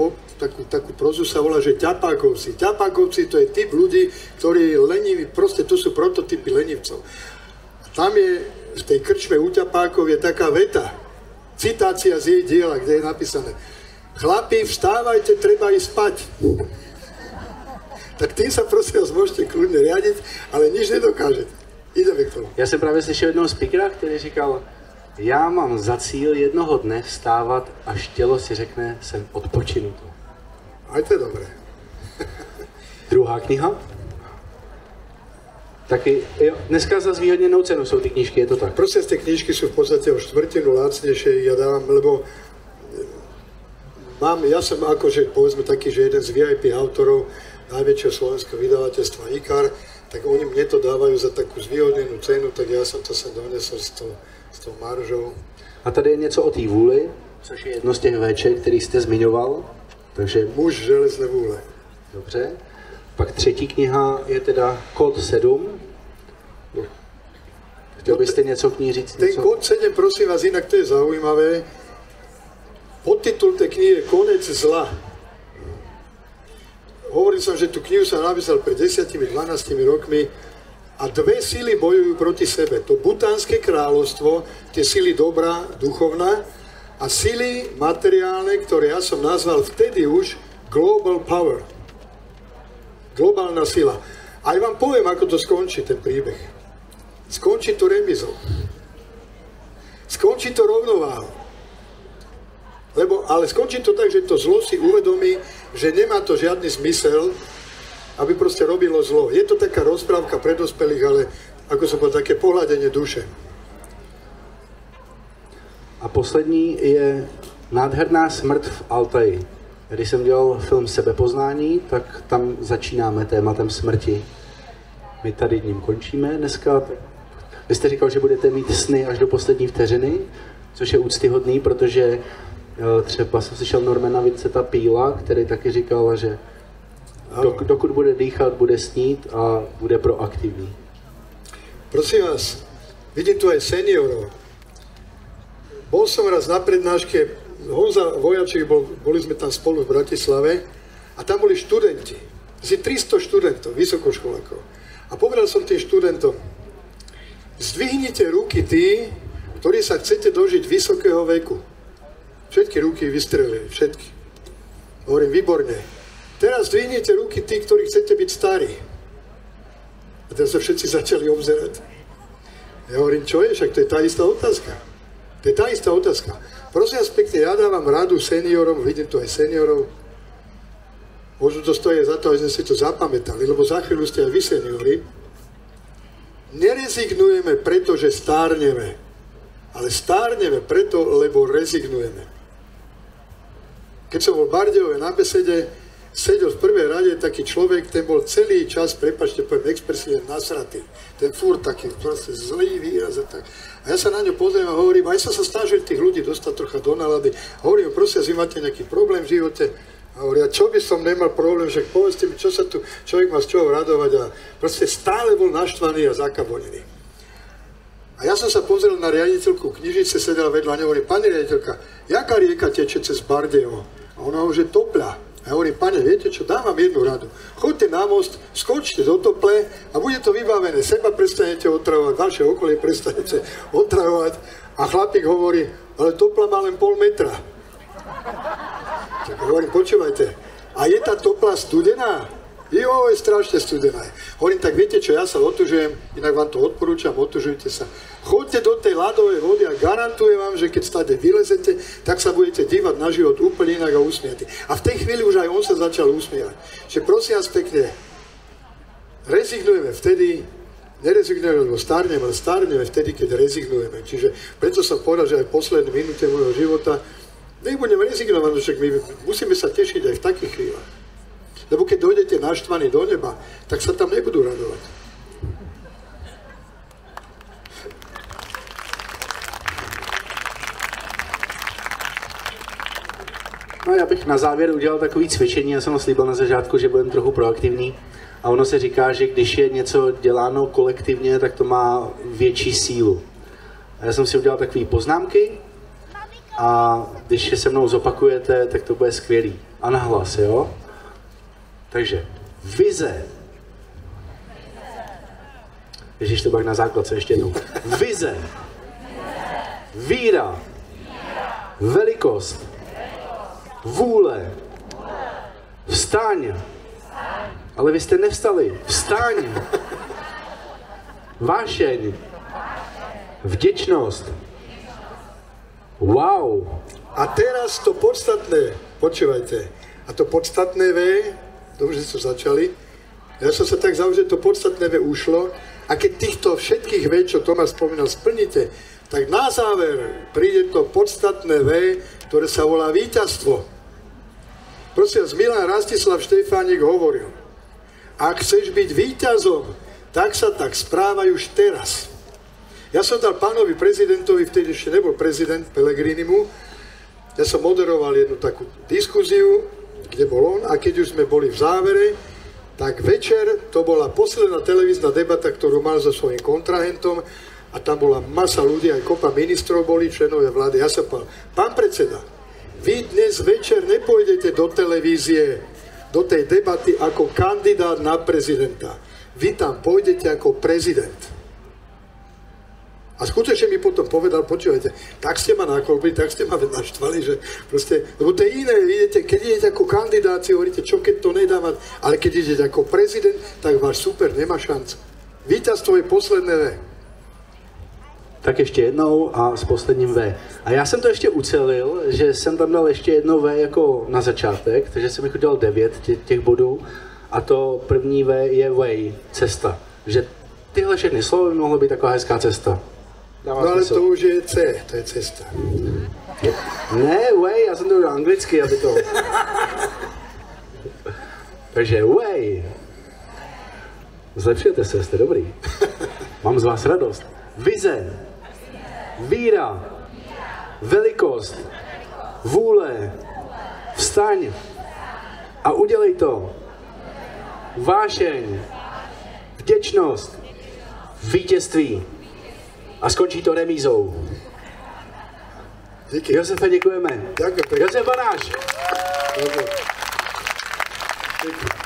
takú prozu, sa volá, že ťapákovci. Ťapákovci to je typ ľudí, ktorí leniví, proste to sú prototypy lenivcov. A tam je, v tej krčme u ťapákov je taká veta, citácia z jej diela, kde je napísané: chlapi, vstávajte, treba ísť spať. Tak tým sa prosím vás môžete kľudne riadiť, ale nič nedokážete. Ideme k tomu. Já jsem právě slyšel jednoho speakera, který říkal, já mám za cíl jednoho dne vstávat, až tělo si řekne, jsem odpočinuto. Aj to je dobré. Druhá kniha. Taky, jo, dneska za zvýhodněnou cenu jsou ty knížky, je to tak? Prosím, tie knižky sú v podstate o štvrtinu lacnejšie, ja dávam, lebo ja som akože, povedzme taký, že jeden z VIP autorov najväčšieho slovenského vydavateľstva IKAR, tak oni mne to dávajú za takú zvýhodnenú cenu, tak ja som to sa donesol s tou maržou. A tady je něco o té vůli, což je jedno z těch Vček, který jste zmiňoval, takže... Muž železné vůle. Dobře. Pak třetí kniha je teda Kód 7. Chtěl byste něco k ní říct? Ten Kód 7, prosím vás, inak to je zaujímavé. Podtitul tej knihy je Konec zla. Hovoril som, že tú knihu sa napísal pred 10-12 rokmi a dve síly bojujú proti sebe. To Butánske kráľovstvo, tie síly dobrá, duchovná, a síly materiálne, ktoré ja som nazval vtedy už Global Power. Globálna sila. Aj vám poviem, ako to skončí, ten príbeh. Skončí to remizou. Skončí to rovnováhou. Ale skončí to tak, že to zlo si uvedomí, že nemá to žiadny zmysel, aby proste robilo zlo. Je to taká rozprávka pre dospelých, ale ako som povedal, také pohľadenie duše. A poslední je Nádherná smrt v Altaji. Když jsem dělal film Sebepoznání, tak tam začínáme tématem smrti. My tady ním končíme dneska. Vy jste říkal, že budete mít sny až do poslední vteřiny, což je úctyhodný, protože třeba jsem slyšel Normana Vincenta Peela, který taky říkal, že dokud bude dýchat, bude snít a bude proaktivní. Prosím vás, vidím tu aj seniorov. Bol som raz na prednáške, Honza Vojaček, boli sme tam spolu v Bratislave a tam boli študenti, asi 300 študentov, vysokoškolákov. A povedal som tým študentom, zdvihnite ruky tí, ktorí sa chcete dožiť vysokého veku. Všetky ruky vystrelili, všetky. Hovorím, výborne. Teraz zdvihnite ruky tí, ktorí chcete byť starí. A teraz sa všetci začali obzerať. Ja hovorím, čo je? Však to je tá istá otázka. To je tá istá otázka. Prosím vás pekne, ja dávam radu seniorom, vidím tu aj seniorov. Možno to stojí za to, aby sme si to zapamätali, lebo za chvíľu ste aj vy seniori. Nerezignujeme preto, že stárneme, ale stárneme preto, lebo rezignujeme. Keď som bol v Bardejove na besede, sedel v prvej rade taký človek, ten bol celý čas, prepáčte, poviem expresívne, nasratý. Ten furt taký proste zlý výraz a tak. A ja sa na ňo pozriem a hovorím, aj som sa snažil tých ľudí dostať trocha do nálady. Hovorím, prosím, vy máte nejaký problém v živote? A hovoria, čo by som nemal problém, že povedzte mi, čo sa tu človek má z čoho radovať a proste stále bol naštvaný a zakabonený. A ja som sa pozrel na riaditeľku knižnice, sedela vedľa ňou, hovorí, pani riaditeľka, jaká rieka teče cez Bardejov? A ona hovorí, že Topľa. A ja hovorím, pane, viete čo, dám vám jednu radu. Choďte na most, skočte do Tople a bude to vybavené. Seba prestanete otravovať, vaše okolie prestanete otravovať. A chlapík hovorí, ale Topla má len pol metra. Tak hovorím, počúvajte, a je tá Topla studená? Jo, je strašne studená. Hovorím, tak viete čo, ja sa otužujem, inak vám to odporúčam, otužujte sa. Choďte do tej ľadovej vody a garantujem vám, že keď stade vylezete, tak sa budete dívať na život úplne inak a usmiatý. A v tej chvíli už aj on sa začal usmievať. Že prosím vás pekne, rezignujeme vtedy, nerezignujeme, lebo stárneme, ale stárneme vtedy, keď rezignujeme. Čiže preto som povedal, že aj v poslednej minúte môjho života nebudem rezignovať, však my musíme sa tešiť aj v takých chvíľach. Lebo keď dojdete naštvaní do neba, tak sa tam nebudú radovať. No já bych na závěr udělal takový cvičení, já jsem ho slíbil na začátku, že budem trochu proaktivní. A ono se říká, že když je něco děláno kolektivně, tak to má větší sílu. A já jsem si udělal takové poznámky a když je se mnou zopakujete, tak to bude skvělý. A nahlas, jo? Takže vize. Ježíš, to pak na základce ještě jednou. Vize. Víra. Velikost. Vůle. Vstaň. Ale vy jste nevstali. Vstaň. Vášeň. Vděčnost. Wow. A teraz to podstatné, počúvajte, a to podstatné V, dobre, že ste začali, ja som sa tak zaujal, že to podstatné V ušlo, a keď týchto všetkých V, čo Tomáš spomínal, splníte, tak na záver príde to podstatné V, ktoré sa volá víťazstvo. Prosím vás, Milan Rastislav Štefánik hovoril, ak chceš byť víťazom, tak sa tak správaj už teraz. Ja som dal pánovi prezidentovi, vtedy ešte nebol prezident, Pellegrinimu, ja som moderoval jednu takú diskuziu, kde bol on, a keď už sme boli v závere, tak večer to bola posledná televízna debata, ktorú mal so svojím kontrahentom, a tam bola masa ľudí, aj kopa ministrov boli, členovia vlády. Ja som povedal, pán predseda, vy dnes večer nepôjdete do televízie, do tej debaty ako kandidát na prezidenta. Vy tam pôjdete ako prezident. A skutočne mi potom povedal, počúvajte, tak ste ma naklopili, tak ste ma naštvali, že proste, lebo to je iné, vidíte, keď idete ako kandidát, si hovoríte, čo keď to nedávať, ale keď idete ako prezident, tak váš super nemá šancu. Víťazstvo je posledné V. Tak ještě jednou a s posledním V. A já jsem to ještě ucelil, že jsem tam dal ještě jedno V jako na začátek, takže jsem jich udělal 9 těch bodů. A to první V je way, cesta. Že tyhle všechny slova by mohlo být taková hezká cesta. Dává no ale smysl. To už je C, to je cesta. Ne, way, já jsem to udělal anglicky, aby to... Takže way. Zlepšujete se, jste dobrý. Mám z vás radost. Vize. Víra. Velikost. Vůle. Vstaň. A udělej to. Vášeň. Vděčnost. Vítězství. A skončí to remízou. Díky. Josefe, děkujeme. Děkuji. Josef Banáš. Díky.